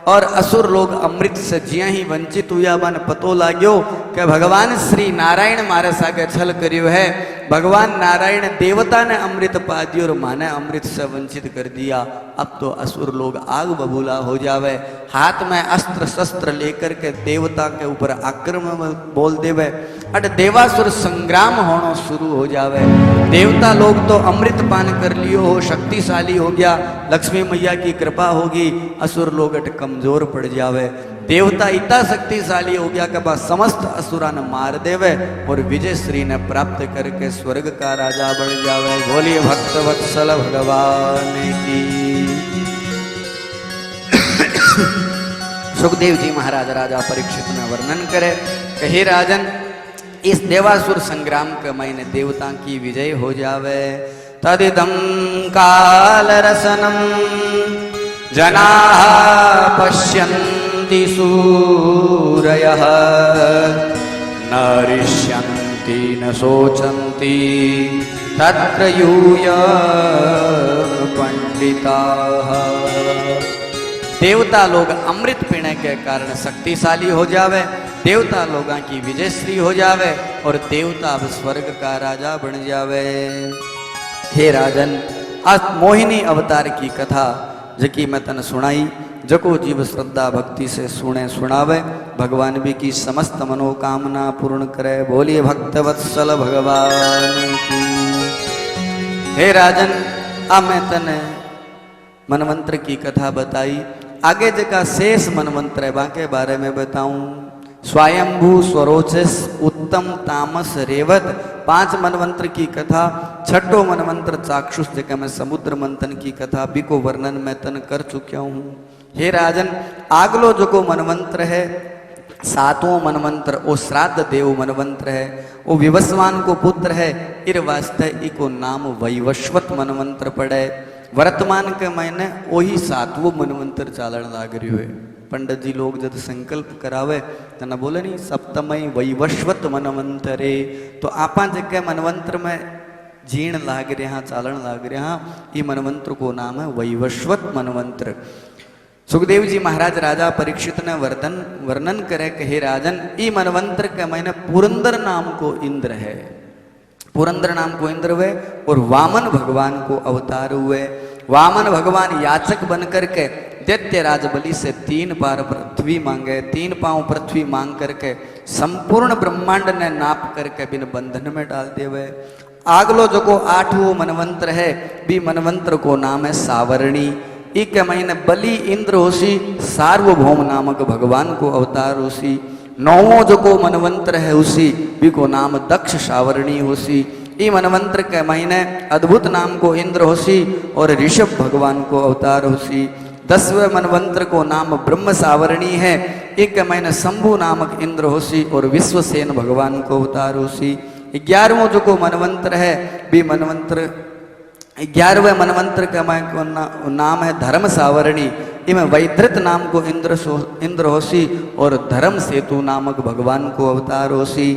और असुर लोग अमृत से जिया ही वंचित हुआ। मन पतो लाग्यो कि भगवान श्री नारायण मारे सागे छल करियो है। भगवान नारायण देवता ने अमृत पा दियो और माने अमृत से वंचित कर दिया। अब तो असुर लोग आग बबूला हो जावे, हाथ में अस्त्र शस्त्र लेकर के देवता के ऊपर आक्रमण बोल देवे। अट देवासुर संग्राम होना शुरू हो जावे। देवता लोग तो अमृत पान कर लियो हो, शक्तिशाली हो गया, लक्ष्मी मैया की कृपा होगी, असुर लोग अट कमजोर पड़ जावे। देवता इतना शक्तिशाली हो गया कि बस समस्त असुरा ने मार देवे और विजय श्री ने प्राप्त करके स्वर्ग का राजा बन जावे। बोलिए भक्त वत्सल भगवान की। सुखदेव जी महाराज राजा परीक्षित ने वर्णन करे कही राजन, इस देवासुर संग्राम के महीने देवता की विजय हो जावे। तदिदं काल रसनम जनाः पश्यन्ति सूरयः न रिष्यन्ति न शोचन्ति तत्र यूयं पंडिताः। देवता लोग अमृत पीने के कारण शक्तिशाली हो जावे, देवता लोगों की विजयश्री हो जावे और देवता अब स्वर्ग का राजा बन जावे। हे राजन, आज मोहिनी अवतार की कथा जकी मैं तन सुनाई, जको जीव श्रद्धा भक्ति से सुने सुनावे, भगवान भी की समस्त मनोकामना पूर्ण करे। बोलिए भक्त वत्सल भगवान की। हे राजन, अब मैं तने मनमंत्र की कथा बताई, आगे जका शेष मनमंत्र है बाके बारे में बताऊं। स्वयंभू स्वरोचस उत्तम तामस रेवत, 5 मनमंत्र की कथा। छठो मनमंत्र चाक्षुष जगह में समुद्र मंथन की कथा भी को वर्णन मैं तन कर चुका हूँ। हे राजन, आगलो जो को मनमंत्र है 7वां मनमंत्र वो श्राद्ध देव मनमंत्र है, वो विवस्वान को पुत्र है। इर वास्ते इको नाम वैवस्वत मनमंत्र पड़े। वर्तमान के महीने वही 7वां मनमंत्र चालन लाग रही है। पंडित जी लोग जब संकल्प करावे तो न बोले नहीं सप्तमय वैवस्वत मनमंत्रे, तो आपा जगह मनमंत्र में जीण लाग रहा चालन लाग रहा, ये मनमंत्र को नाम है वैवस्वत मनमंत्र। सुखदेव जी महाराज राजा परीक्षित ने वर्णन करे कि हे राजन, ई मनवंतर के मैंने पुरंदर नाम को इंद्र है, पुरंदर नाम को इंद्र हुए और वामन भगवान को अवतार हुए। वामन भगवान याचक बन करके दैत्य राजबलि से 3 बार पृथ्वी मांगे, 3 पांव पृथ्वी मांग करके संपूर्ण ब्रह्मांड ने नाप करके बिन बंधन में डाल देवे। आगलो जो को 8वां मनवंतर है, भी मनवंतर को नाम है सावरणी। एक महीने बलि इंद्र होसी सार्वभौम नामक भगवान को अवतार होसी। 9वां जो को मनवंतर है उसी भी को नाम दक्ष सावरणी होसी। ई मनवंतर के महीने अद्भुत नाम को इंद्र होसी और ऋषभ भगवान को अवतार होसी। 10वें मनवंतर को नाम ब्रह्म सावरणी है। एक महीने शंभु नामक इंद्र होसी और विश्वसेन भगवान को अवतार होसी। 11वां जो को मनवंतर है भी मनवंतर 11वें मनवंतर का नाम है धर्म सावरणी। इमें वैद्रत नाम को इंद्र होसी और धर्म सेतु नामक भगवान को अवतार होसी।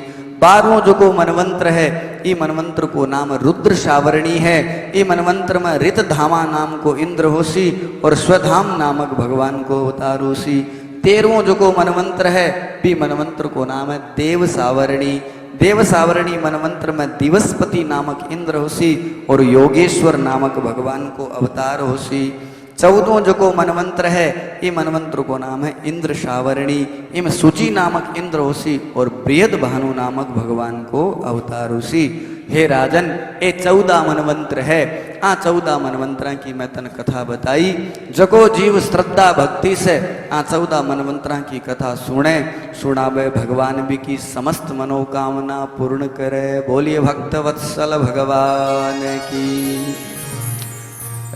12वां जो को मनवंतर है, ई मनवंतर को नाम रुद्र सावरणी है। ई मनवंतर में ऋत धामा नाम को इंद्र होसी और स्वधाम नामक भगवान को अवतार होसी। 13वां जो को मनवंतर है, भी मनवंतर को नाम है देव सावरणी। देव सावरणी मनवंतर में दिवसपति नामक इंद्र होसी और योगेश्वर नामक भगवान को अवतार होसी। 14वां जो को मनवंतर है, ये मनवंतर को नाम है इंद्र सावरणी। इम सुचि नामक इंद्र होसी और बृहद भानु नामक भगवान को अवतार होसी। हे राजन, ये 14 मनवंतर है। 14 मनवंतर की मैं तन कथा बताई। जको जीव श्रद्धा भक्ति से 14 मनवंतर की कथा सुने, सुनावे भगवान भी की समस्त मनोकामना पूर्ण करे। बोलिए भक्त वत्सल भगवान की।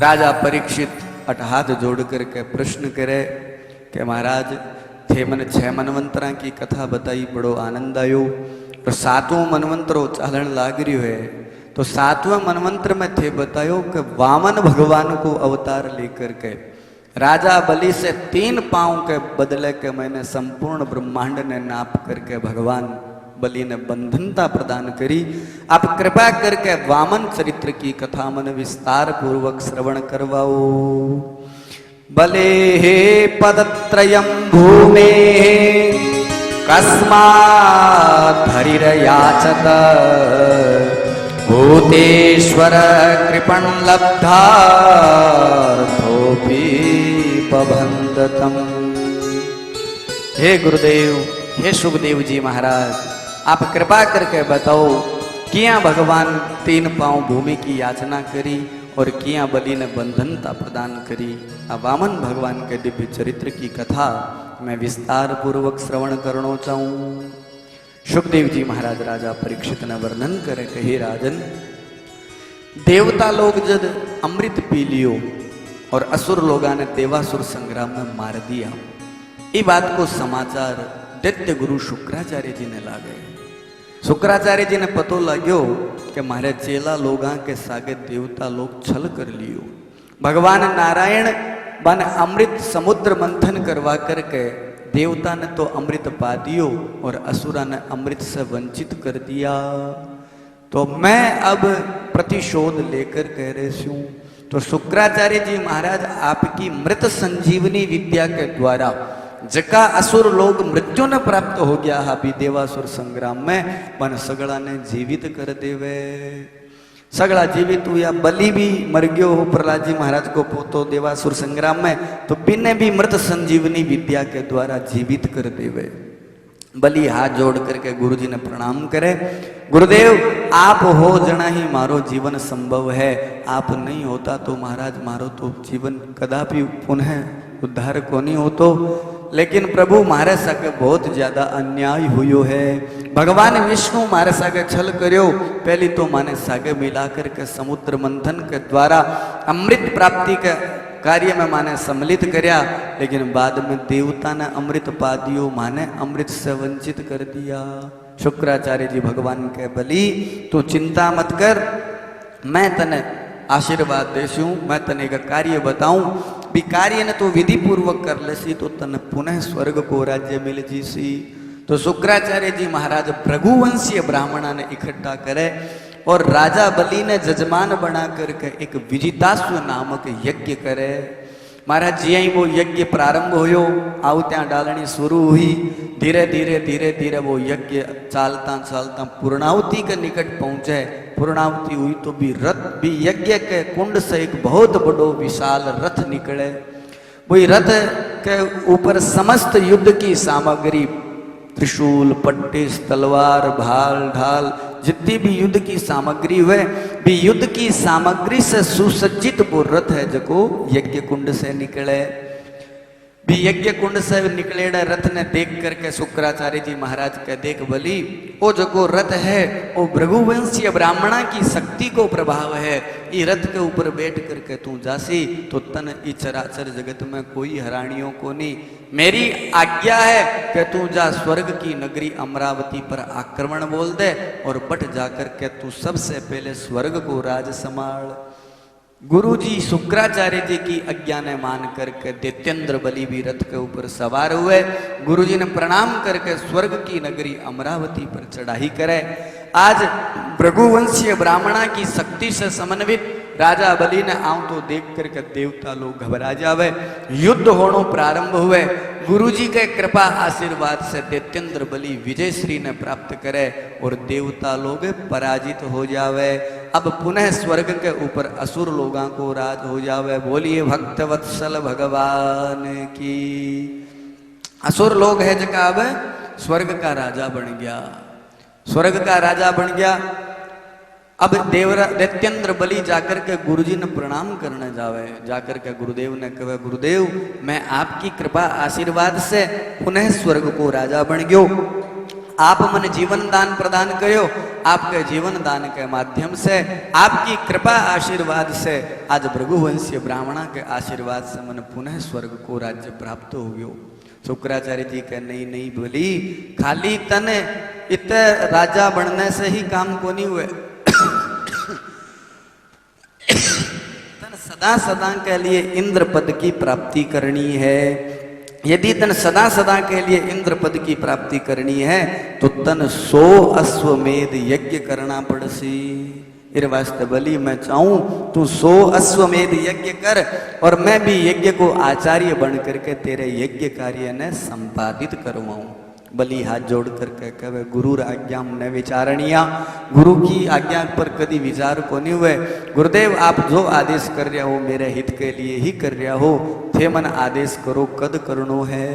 राजा परीक्षित हाथ जोड़ करके प्रश्न करे कि महाराज, थे मन 6 मनवंतरा की कथा बताई, बड़ो आनंद आयो। तो 7वां मनवंतरो चालन लाग रही है, तो 7वें मनवंतर में थे बतायो कि वामन भगवान को अवतार लेकर के राजा बलि से 3 पांव के बदले के मैंने संपूर्ण ब्रह्मांड ने नाप करके भगवान बलि ने बंधनता प्रदान करी। आप कृपा करके वामन चरित्र की कथा मन विस्तार पूर्वक श्रवण करवाओ। बले हे पदत्रयं भूमे कस्मात् हरिर्याचत भूतेश्वर कृपण लब्धा थोपी पबंधतम। हे गुरुदेव, हे सुखदेव जी महाराज, आप कृपा करके बताओ किया भगवान 3 पांव भूमि की याचना करी और किया बलि ने बंधनता प्रदान करी। अब वामन भगवान के दिव्य चरित्र की कथा मैं विस्तार पूर्वक श्रवण करना चाहूँ। सुखदेव जी महाराज राजा परीक्षित ने वर्णन करे कि हे राजन, देवता लोग जब अमृत पी लियो और असुर लोगा ने देवासुर संग्राम में मार दिया, ये बात को समाचार दैत्य गुरु शुक्राचार्य जी ने लागे। शुक्राचार्य जी ने पतो लाग्यो कि मारे चेला लोगा के सागे देवता लोग छल कर लियो। भगवान नारायण बन अमृत समुद्र मंथन करवा करके देवता ने तो अमृत पा दियो और असुरा ने अमृत से वंचित कर दिया। तो मैं अब प्रतिशोध लेकर कह रही हूं। तो शुक्राचार्य जी महाराज आपकी मृत संजीवनी विद्या के द्वारा जका असुर लोग मृत्यु ने प्राप्त हो गया अभी देवासुर संग्राम में, मन सगड़ा ने जीवित कर देवे। सगड़ा जीवित हुआ, बलि भी मर गयो हो प्रहलाद जी महाराज को पोतो देवासुर संग्राम में, तो बिने भी मृत संजीवनी विद्या के द्वारा जीवित कर देवे। बलि हाथ जोड़ करके गुरु जी ने प्रणाम करे। गुरुदेव आप हो जना ही मारो जीवन संभव है, आप नहीं होता तो महाराज मारो तो जीवन कदापि पुनः उद्धार को नहीं हो। तो लेकिन प्रभु मारे सागे बहुत ज्यादा अन्याय हुयो है। भगवान विष्णु मारे सागे छल करियो। पहली तो माने सागे मिलाकर के समुद्र मंथन के द्वारा अमृत प्राप्ति के कार्य में माने सम्मिलित करया, लेकिन बाद में देवता ने अमृत पा दियो, माने अमृत से वंचित कर दिया। शुक्राचार्य जी भगवान के बलि तू चिंता मत कर, मैं तने आशीर्वाद देशू, मैं तने का कार्य बताऊं, भी कार्य ने तो विधि पूर्वक कर लेसी तो तने पुनः स्वर्ग को राज्य मिल जीसी। तो शुक्राचार्य जी महाराज भृगुवंशीय ब्राह्मणा ने इकट्ठा करे और राजा बलि ने जजमान बना करके एक विजिताश्व नामक यज्ञ करे। महाराज जी ही वो यज्ञ प्रारंभ होयो, आउ त्या डालनी शुरू हुई, धीरे धीरे धीरे धीरे वो यज्ञ चालता चालता पूर्णावती के निकट पहुंचे। पूर्णावती हुई तो भी रथ भी यज्ञ के कुंड से एक बहुत बड़ो विशाल रथ निकले। वही रथ के ऊपर समस्त युद्ध की सामग्री, त्रिशूल, पट्टिस, तलवार, भाल, ढाल, जितनी भी युद्ध की सामग्री हुए भी युद्ध की सामग्री से सुसज्जित वो रथ है जको यज्ञ कुंड से निकले। भी यज्ञ कुंड से निकले रथ ने देख करके शुक्राचार्य जी महाराज के देख बली वो जको रथ है वो भृगुवंशीय ब्राह्मणा की शक्ति को प्रभाव है। ये रथ के ऊपर बैठ करके तू जासी तो तन ई चराचर जगत में कोई हरानियों को नहीं। मेरी आज्ञा है कि तू जा स्वर्ग की नगरी अमरावती पर आक्रमण बोल दे और बट जाकर के तू सबसे पहले स्वर्ग को राज संभाल। गुरुजी शुक्राचार्य जी की आज्ञा ने मान करके दैत्येंद्र बलि भी रथ के ऊपर सवार हुए। गुरुजी ने प्रणाम करके स्वर्ग की नगरी अमरावती पर चढ़ाई करे। आज भृगुवंशीय ब्राह्मणा की शक्ति से समन्वित राजा बलि ने आऊं तो देख करके देवता लोग घबरा जावे। युद्ध होनो प्रारंभ हुए। गुरुजी के कृपा आशीर्वाद से दैत्येंद्र बलि विजय श्री ने प्राप्त करे और देवता लोग पराजित हो जावे। अब पुनः स्वर्ग के ऊपर असुर लोगों को राज हो जावे। बोलिए भक्त वत्सल भगवान की। असुर लोग है जका अब स्वर्ग का राजा बन गया, स्वर्ग का राजा बन गया। अब दैत्येंद्र बलि जाकर के गुरुजी ने प्रणाम करने जावे। जाकर के गुरुदेव ने कहे गुरुदेव मैं आपकी कृपा आशीर्वाद से पुनः स्वर्ग को राजा बन गयो। आप मन जीवन दान प्रदान करो। आपके जीवन दान के माध्यम से आपकी कृपा आशीर्वाद से आज भृगुवंशीय ब्राह्मणा के आशीर्वाद से मन पुनः स्वर्ग को राज्य प्राप्त हो गयो। शुक्राचार्य जी कह नहीं बोली खाली तन इत राजा बनने से ही काम को नहीं हुए। तन सदा सदा के लिए इंद्र पद की प्राप्ति करनी है। यदि तन सदा सदा के लिए इंद्र पद की प्राप्ति करनी है तो तन 100 अश्वमेध यज्ञ करना पड़सी। इस वास्ते बलि मैं चाहूं तू 100 अश्वमेध यज्ञ कर और मैं भी यज्ञ को आचार्य बन करके तेरे यज्ञ कार्य ने संपादित करवाऊं। बलि हाथ जोड़ करके कहे गुरु आज्ञा ने विचारणिया। गुरु की आज्ञा पर कभी विचार को नहीं हुए। गुरुदेव आप जो आदेश कर रहे हो मेरे हित के लिए ही कर रहे हो। थे मन आदेश करो कद करनो है।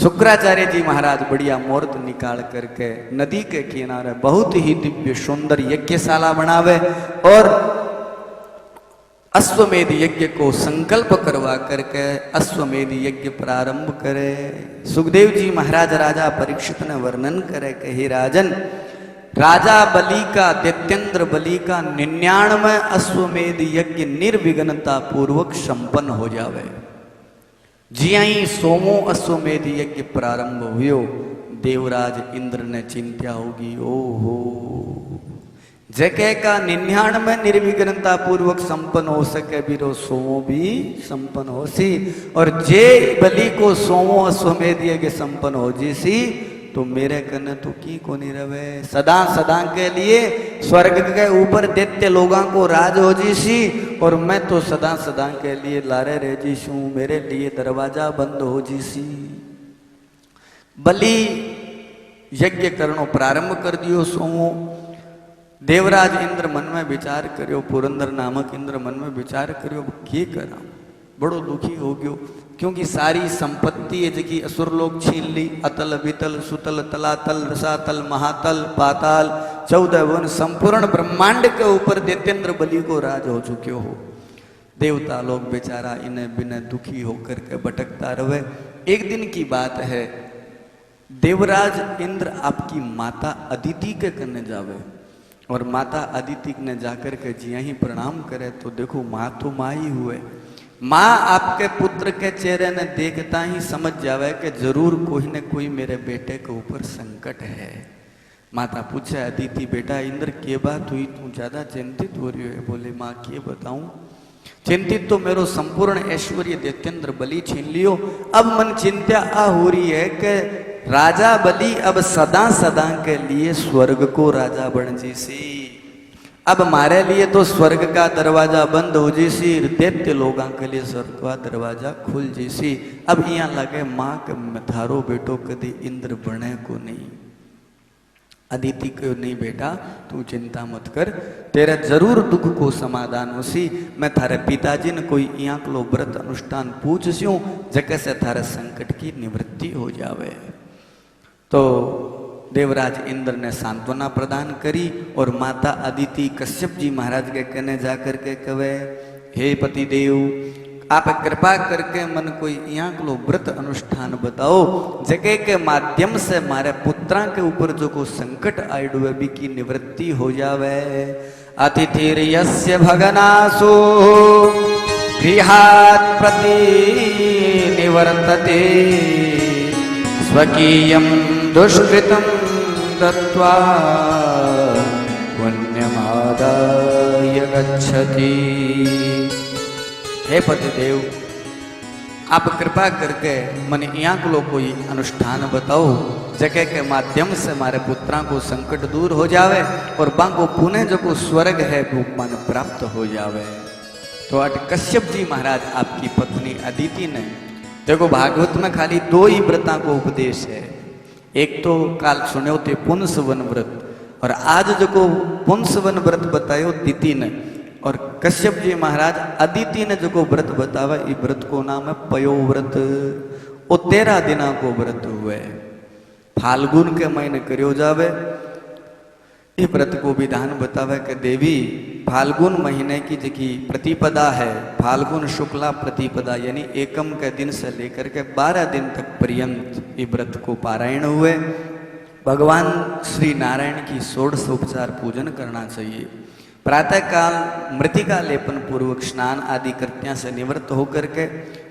शुक्राचार्य जी महाराज बढ़िया मुहूर्त निकाल करके नदी के किनारे बहुत ही दिव्य सुंदर यज्ञशाला बनावे और अश्वमेध यज्ञ को संकल्प करवा करके अश्वमेध यज्ञ प्रारंभ करे। सुखदेव जी महाराज राजा परीक्षित ने वर्णन करे कि हे राजन राजा बलि का दैत्येंद्र बलि का 99 अश्वमेध यज्ञ निर्विघ्नता पूर्वक संपन्न हो जावे। जिया ही 100वां अश्वमेध यज्ञ प्रारंभ हुयो देवराज इंद्र ने चिंता होगी ओहो जके का 99 निर्विघ्नता पूर्वक संपन्न हो सके बिरो 100 भी संपन्न हो सी और जे बलि को 100 अश्वमेध यज्ञ संपन्न हो जीसी तो मेरे कने तो की को नहीं रवे। सदा सदा के लिए स्वर्ग के ऊपर दैत्य लोगों को राज हो जीसी और मैं तो सदा सदा के लिए लारे रह जीसू। मेरे लिए दरवाजा बंद हो जीसी। बलि यज्ञ करनो प्रारंभ कर दियो। 100 देवराज इंद्र मन में विचार करियो। पुरंदर नामक इंद्र मन में विचार करियो के करा बड़ो दुखी हो गयो क्योंकि सारी संपत्ति है जकी असुर लोग छीन ली। अतल वितल सुतल तलातल रसातल महातल पाताल 14 वन संपूर्ण ब्रह्मांड के ऊपर दैत्येंद्र बलि को राज हो चुके हो। देवता लोग बेचारा इन्हें बिना दुखी होकर के भटकता रहे। एक दिन की बात है देवराज इंद्र आपकी माता अदिति के करने जावे और माता अदिति ने जाकर के जिया ही प्रणाम करे तो देखो माँ तो माँ ही हुए। माँ आपके पुत्र के चेहरे ने देखता ही समझ जावे कि जरूर कोई न कोई मेरे बेटे के ऊपर संकट है। माता पूछे अदिति बेटा इंद्र के बात हुई तू ज्यादा चिंतित हो रही है। बोले माँ के बताऊं चिंतित तो मेरो संपूर्ण ऐश्वर्य दैत्येंद्र बलि छीन लियो। अब मन चिंता आ हो रही है कि राजा बलि अब सदा सदा के लिए स्वर्ग को राजा बन जीसी। अब हमारे लिए तो स्वर्ग का दरवाजा बंद हो जैसी, दैत्य लोगों के लिए स्वर्ग का दरवाजा खुल जैसी। अब यहाँ लगे माँ के थारो बेटो कदी इंद्र बने को नहीं, अदिति को नहीं बेटा तू चिंता मत कर, तेरा जरूर दुख को समाधान होसी। मैं थारे पिताजी ने कोई यहाँ लो व्रत अनुष्ठान पूछ स्यूं जगह से थारे संकट की निवृत्ति हो जावे। तो देवराज इंद्र ने सांत्वना प्रदान करी और माता अदिति कश्यप जी महाराज के कहने जाकर के कहे, हे पति देव आप कृपा करके मन कोई यहाँ को व्रत अनुष्ठान बताओ जगह के माध्यम से मारे पुत्रा के ऊपर जो को संकट आयु है की निवृत्ति हो जावे। अतिथिर यस्य भगनासो गृहात् प्रति निवर्तते स्वकीयं दुष्कृतं दत्वा पुण्यमादाय गच्छति। हे पतिदेव आप कृपा करके मन यहाँ को कोई अनुष्ठान बताओ जगह के माध्यम से हमारे पुत्रा को संकट दूर हो जावे और बांको पुणे जो को स्वर्ग है वो मन प्राप्त हो जावे। तो अट कश्यप जी महाराज आपकी पत्नी अदिति ने देखो भागवत में खाली दो ही व्रता को उपदेश है। एक तो काल सुने थे पुंसवन व्रत और आज जो को पुंसवन व्रत बतायो दिति ने, और कश्यप जी महाराज अदिति ने जो को व्रत बतावा ये व्रत को नाम है पयो व्रत। वो 13 दिना को व्रत हुए, फाल्गुन के महीने करियो जावे। ये व्रत को विधान बतावे कि देवी फाल्गुन महीने की जो प्रतिपदा है, फाल्गुन शुक्ला प्रतिपदा यानी एकम के दिन से लेकर के 12 दिन तक पर्यंत ये व्रत को पारायण हुए। भगवान श्री नारायण की 16 उपचार पूजन करना चाहिए। प्रातः काल मृतिका लेपन पूर्वक स्नान आदि कृत्या से निवृत्त होकर के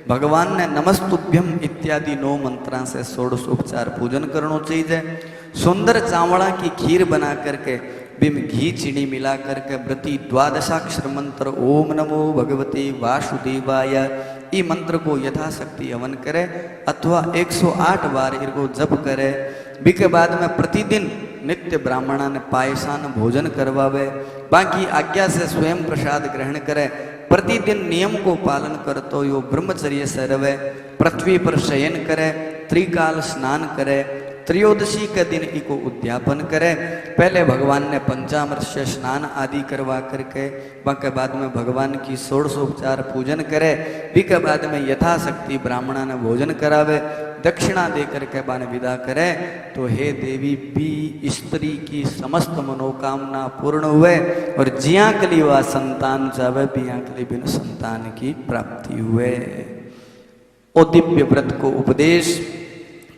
भगवान ने नमस्तुभ्यम इत्यादि 9 मंत्रा से 16 उपचार पूजन करना चाहिए। सुंदर चावड़ा की खीर बना करके बिम घी चीनी मिला करके व्रती 12 मंत्र ओम नमो भगवते वासुदेवाय ई मंत्र को यथाशक्ति हवन करे अथवा 108 बार इनको जप करे। बीके बाद में प्रतिदिन नित्य ब्राह्मणा ने पायसान भोजन करवावे, बाकी आज्ञा से स्वयं प्रसाद ग्रहण करे। प्रतिदिन नियम को पालन करतो यो ब्रह्मचर्य से रवे, पृथ्वी पर शयन करे, त्रिकाल स्नान करे, त्रयोदशी के दिन इको उद्यापन करे। पहले भगवान ने पंचामृत से स्नान आदि करवा करके बाकी बाद में भगवान की 16 उपचार पूजन करे। बीके बाद में यथाशक्ति ब्राह्मणा ने भोजन करावे, दक्षिणा दे करके बाने विदा करे। तो हे देवी बी स्त्री की समस्त मनोकामना पूर्ण हुए और जिया कली वा संतान चावे बिया कली बिन संतान की प्राप्ति हुए। ओ दिव्य व्रत को उपदेश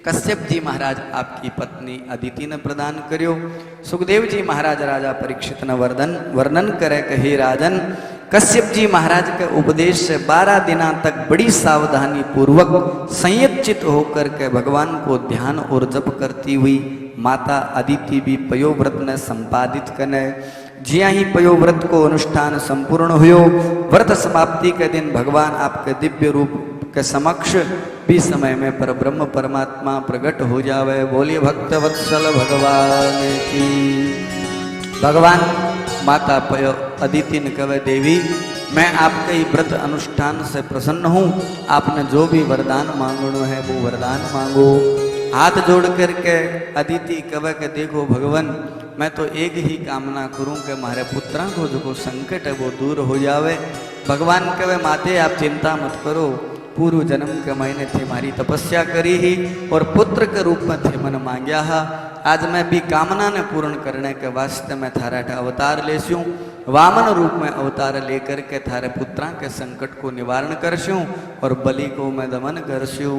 कश्यप जी महाराज आपकी पत्नी अदिति ने प्रदान करियो। सुखदेव जी महाराज राजा परीक्षित ने वर्णन करे कहे राजन कश्यप जी महाराज के उपदेश से 12 दिना तक बड़ी सावधानी पूर्वक संयत होकर के भगवान को ध्यान और जप करती हुई माता अदिति भी पयोव्रत ने संपादित कने। जिया ही पयोव्रत को अनुष्ठान संपूर्ण हुयो। व्रत समाप्ति के दिन भगवान आपके दिव्य रूप के समक्ष भी समय में पर ब्रह्म परमात्मा प्रकट हो जावे। बोलिए भक्त वत्सल भगवान की। भगवान माता पयो अदिति ने कहे देवी मैं आपके ही व्रत अनुष्ठान से प्रसन्न हूँ, आपने जो भी वरदान मांगना है वो वरदान मांगो। हाथ जोड़ करके अदिति कहे कि देखो भगवान मैं तो एक ही कामना करूं कि हमारे पुत्रा को जो संकट है वो दूर हो जावे। भगवान कहे माते आप चिंता मत करो, पूर्व जन्म के महीने थे हमारी तपस्या करी ही और पुत्र के रूप में थे मन मांग्या हा। आज मैं भी कामना ने पूर्ण करने के वास्ते मैं थारा अवतार लेस्यूं, वामन रूप में अवतार लेकर के थारे पुत्रा के संकट को निवारण करस्यूं और बलि को मैं दमन करस्यूं।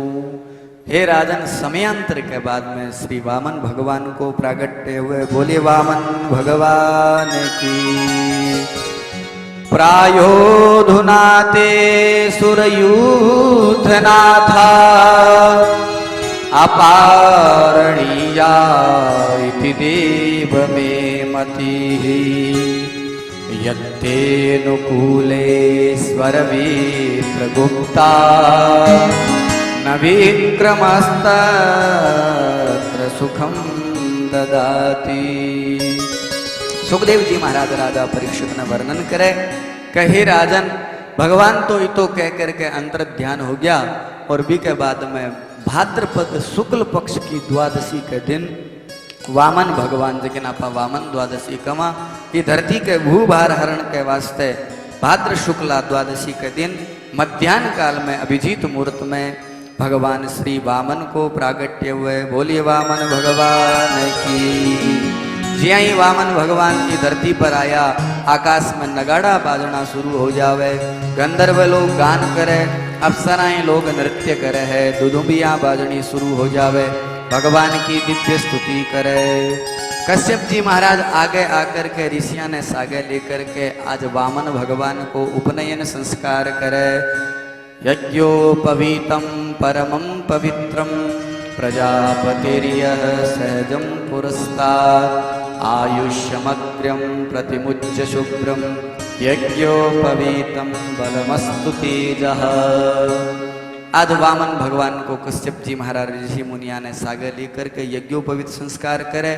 हे राजन समयांतर के बाद में श्री वामन भगवान को प्रागट्य हुए। बोले वामन भगवान की। प्रायोधुनाते सुरयूथनाथा अपारणीया इति देव मे मतिः यत्तेनुकूले स्वरवीत्रगुप्ता न विक्रमस्तत्र सुखं ददाति। सुखदेव जी महाराज राजा परीक्षित ने वर्णन करे कहे राजन भगवान तो ये तो कह करके अंतर ध्यान हो गया और भी के बाद में भाद्रपद शुक्ल पक्ष की द्वादशी के दिन वामन भगवान जिन आपा वामन द्वादशी कमा ये धरती के भूभार हरण के वास्ते भाद्र शुक्ला द्वादशी के दिन मध्याह्न काल में अभिजीत मुहूर्त में भगवान श्री वामन को प्रागट्य हुए। बोलिए वामन भगवान की। ज्या ही वामन भगवान की धरती पर आया आकाश में नगाड़ा बाजना शुरू हो जावे, गंधर्व लोग गान करे, अप्सराएं लोग नृत्य करे है, दुदुम्बियां बाजनी शुरू हो जावे, भगवान की दिव्य स्तुति करे। कश्यप जी महाराज आगे आकर के ऋषिया ने सागे लेकर के आज वामन भगवान को उपनयन संस्कार करे। यज्ञोपवीतम परमं पवित्रम प्रजापतिर्यः सहजं पुरस्तात् आयुष्यमग्र्यं प्रतिमुच्य शुभ्रं यज्ञोपवीतं बलमस्तु तेजः। आज वामन भगवान को कश्यप जी महाराज ऋषि मुनिया ने सागर लेकर के यज्ञोपवीत संस्कार करे।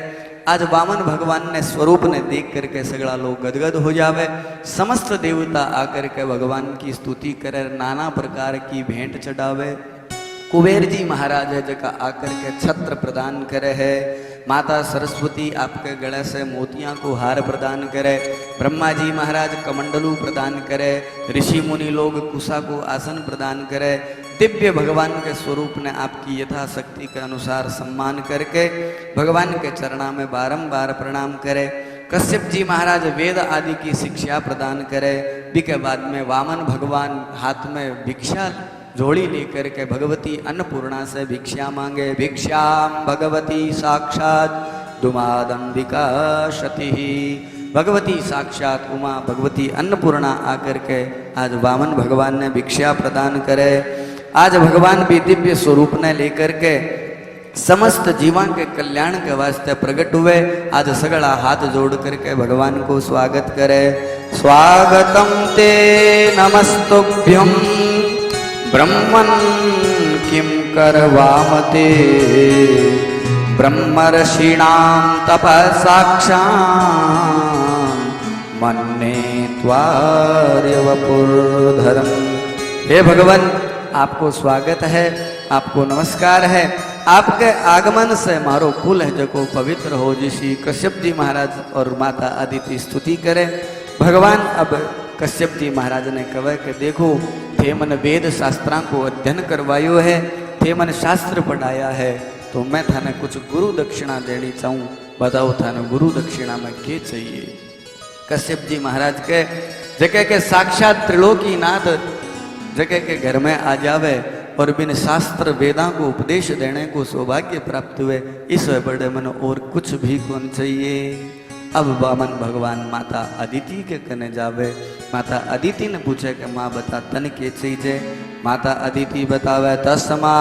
आज वामन भगवान ने स्वरूप ने देख करके सगड़ा लोग गदगद हो जावे। समस्त देवता आकर के भगवान की स्तुति करे, नाना प्रकार की भेंट चढ़ावे। कुबेर जी महाराज है जगह आकर के छत्र प्रदान करे है। माता सरस्वती आपके गले से मोतियां को हार प्रदान करे। ब्रह्मा जी महाराज कमंडलू प्रदान करे। ऋषि मुनि लोग कुशा को आसन प्रदान करे। दिव्य भगवान के स्वरूप ने आपकी यथाशक्ति के अनुसार सम्मान करके भगवान के चरणा में बारंबार प्रणाम करे। कश्यप जी महाराज वेद आदि की शिक्षा प्रदान करे। के बाद में वामन भगवान हाथ में भिक्षा झोली लेकर के भगवती अन्नपूर्णा से भिक्षा मांगे। भिक्षाम भगवती साक्षात दुमादंबिका शति। भगवती साक्षात उमा भगवती अन्नपूर्णा आकर के आज वामन भगवान ने भिक्षा प्रदान करे। आज भगवान भी दिव्य स्वरूप ने लेकर के समस्त जीवन के कल्याण के वास्ते प्रकट हुए। आज सगड़ा हाथ जोड़ करके भगवान को स्वागत करे। स्वागतम ते नमस्तुभ्यं ब्रह्मन् किं करवामते ब्रह्मर्षीणां तपसाक्षां मन्ये त्वार्य वपुर्धरम्। हे भगवान आपको स्वागत है, आपको नमस्कार है। आपके आगमन से मारो कुल है जो पवित्र हो। जिसी कश्यप जी महाराज और माता अदिति स्तुति करे। भगवान अब कश्यप जी महाराज ने कहा कि देखो थे मन वेद शास्त्रा को अध्ययन करवायो है, थे मन शास्त्र पढ़ाया है, तो मैं थाने कुछ गुरु दक्षिणा देनी चाहूँ। बताओ थाने गुरु दक्षिणा में क्या चाहिए। कश्यप जी महाराज के जगह के साक्षात त्रिलोकीनाथ जगह के घर में आ जावे और बिन शास्त्र वेदा को उपदेश देने को सौभाग्य प्राप्त हुए, इस बड़े मन और कुछ भी कौन चाहिए। अब वामन भगवान माता अदिति के कने जावे। माता अदिति ने पूछे कि माँ बता तन के चाहिए। माता अदिति बतावे तस्मा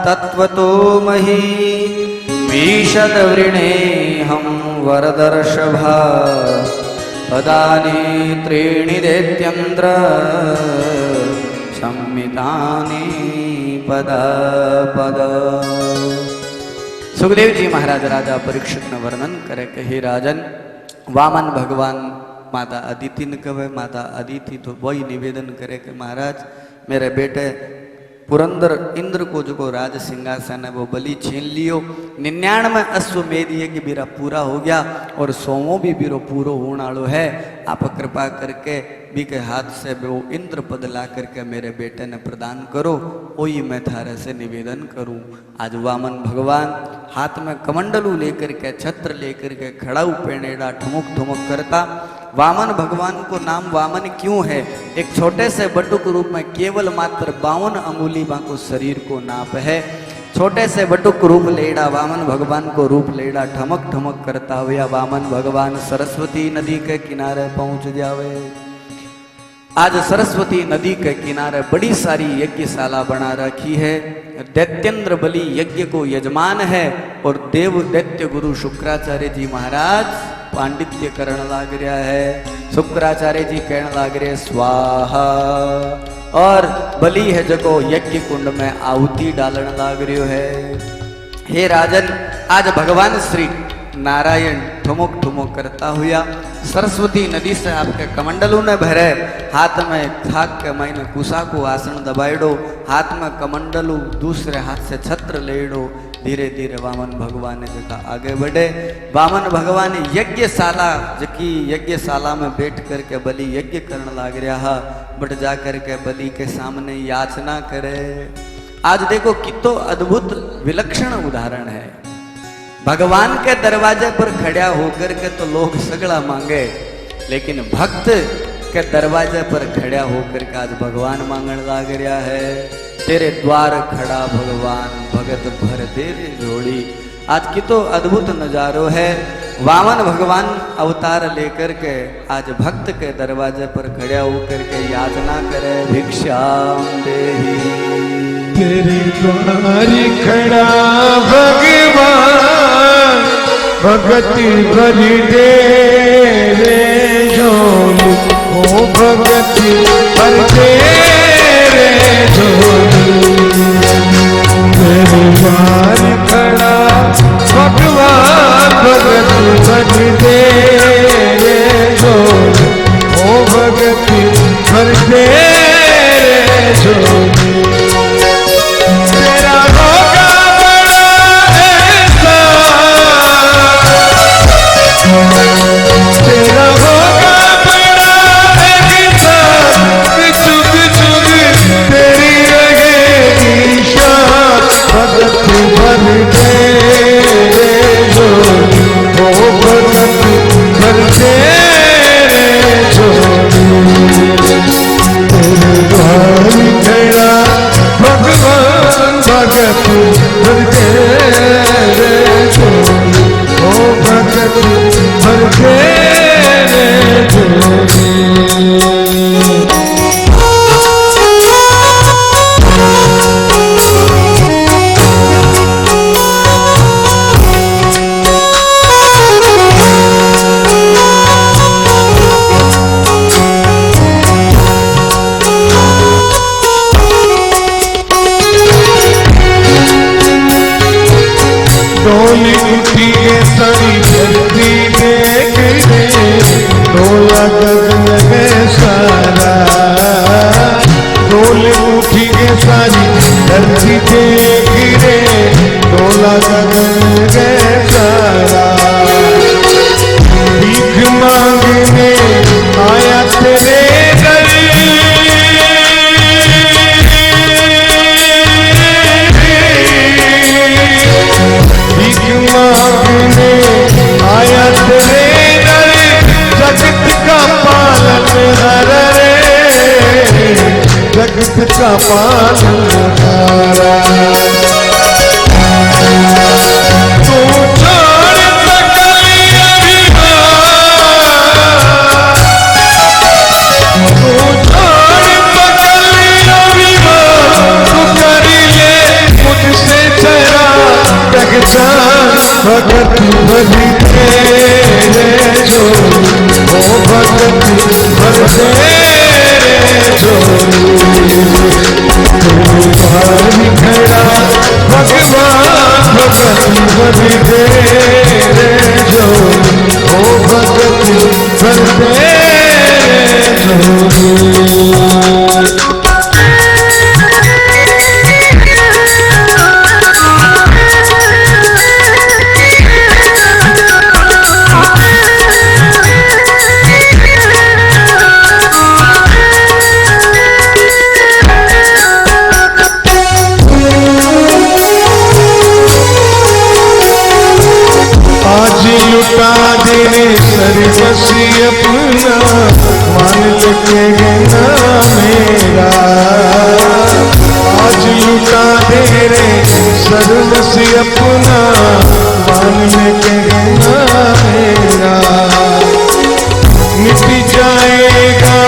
तत्वतो मही मीषद वृणे हम वरदर्शभा पदानि त्रीणि दैत्यन्द्र संमितानि पद पद। सुखदेव जी महाराज राजा परीक्षित ने वर्णन करे कि हे राजन वामन भगवान माता अदिति ने कहे। माता अदिति तो वही निवेदन करे कि महाराज मेरे बेटे पुरंदर इंद्र को जो राज सिंहासन है वो बलि छीन लियो। 99 अश्वमेध यज्ञ मेरा पूरा हो गया और 100वां भी बीरो पूरो होने वालो है। आप कृपा करके भी के हाथ से वो इंद्र पद ला करके मेरे बेटे ने प्रदान करो, वही मैं थारे से निवेदन करूं। आज वामन भगवान हाथ में कमंडलू लेकर के छत्र लेकर के खड़ाऊ पेनेड़ा ठुमुक ठुमुक करता। वामन भगवान को नाम वामन क्यों है। एक छोटे से बटुक रूप में केवल मात्र 52 अंगुली बाको शरीर को नाप है। छोटे से बटुक रूप लेड़ा वामन भगवान को रूप लेड़ा ठमक ठमक करता हुआ वामन भगवान सरस्वती नदी के किनारे पहुंच जावे। आज सरस्वती नदी के किनारे बड़ी सारी यज्ञशाला बना रखी है। दैत्येंद्र बलि यज्ञ को यजमान है और देव दैत्य गुरु शुक्राचार्य जी महाराज पांडित्य करण लाग रहा है। शुक्राचार्य जी कहने लाग रहे स्वाहा और बलि है जको यज्ञ कुंड में आहुति डालने लाग रही है। हे राजन आज भगवान श्री नारायण ठुमुक ठुमुक करता हुआ सरस्वती नदी से आपके कमंडलों ने भरे, हाथ में खाक के महीने कुसा को आसन दबाइडो, हाथ में कमंडलू, दूसरे हाथ से छत्र लेडो। धीरे धीरे वामन भगवान ने देखा आगे बढ़े। वामन भगवान यज्ञशाला जकी यज्ञशाला में बैठ करके बलि यज्ञ करने लग रहा, बट जा करके बलि के सामने याचना करे। आज देखो कितो अद्भुत विलक्षण उदाहरण है। भगवान के दरवाजे पर खड़ा होकर के तो लोग सगड़ा मांगे, लेकिन भक्त के दरवाजे पर खड़ा होकर के आज भगवान मांगने लग रहा है। तेरे द्वार खड़ा भगवान भगत भर दे रे जोड़ी। आज की तो अद्भुत नजारो है। वामन भगवान अवतार लेकर के आज भक्त के दरवाजे पर खड़ा होकर के याचना करे, भिक्षाम देहि। तेरे द्वार खड़ा भगवान भगति भरी दे रे झोली, ओ भगति भर दे रे झोली। तेरे द्वार खड़ा भगवान भगति भरी दे रे झोली, ओ भगति भर दे रे झोली। का पालनहारा तू छोड़ सकली अभिमान, तू छोड़ सकली अभिमान, तू कर ले मुझसे जरा पहचान। भगत भरी तेरे जो ओ भगत भर तेरे जो खड़ा भगवान भगति भरी तेरे जो ओ भगति भर तेरे जो। सर्वसी अपना मान लेके ना मेरा, आज लुटा दे रे सर्वसी अपना मान लेके ना मेरा। मिट जाएगा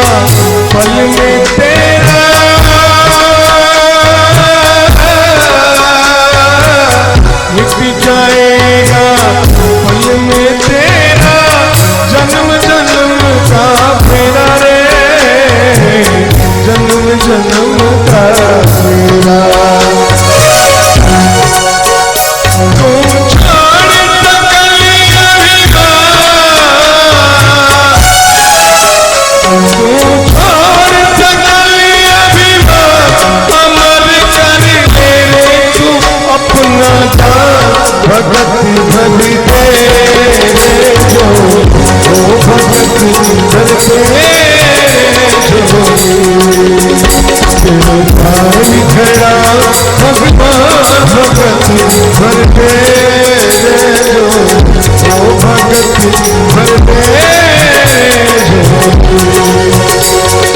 पल में तेरा, मिट जाएगा पल में तेरा, जन्म जन्म का फेरा रे, जन्म जन्म का फेरा। तुम छोड़ सकली भर दे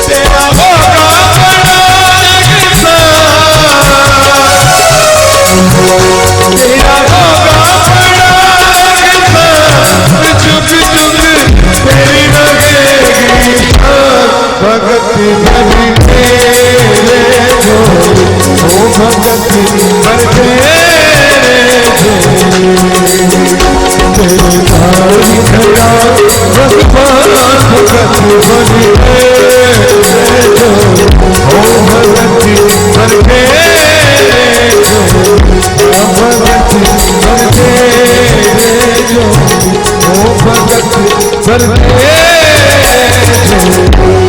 तेरा होगा बड़ा जगता तेरा होगा बड़ा जगता चुप चुप तेरी लगेगी भगत भरी तेरे जो ओ भगत भर तेरे जो तेरे धारी खड़ा भगवान भगत भरी तेरे जो ओ भगत भर तेरे जो भगत भर तेरे जो ओ भगत भर तेरे जो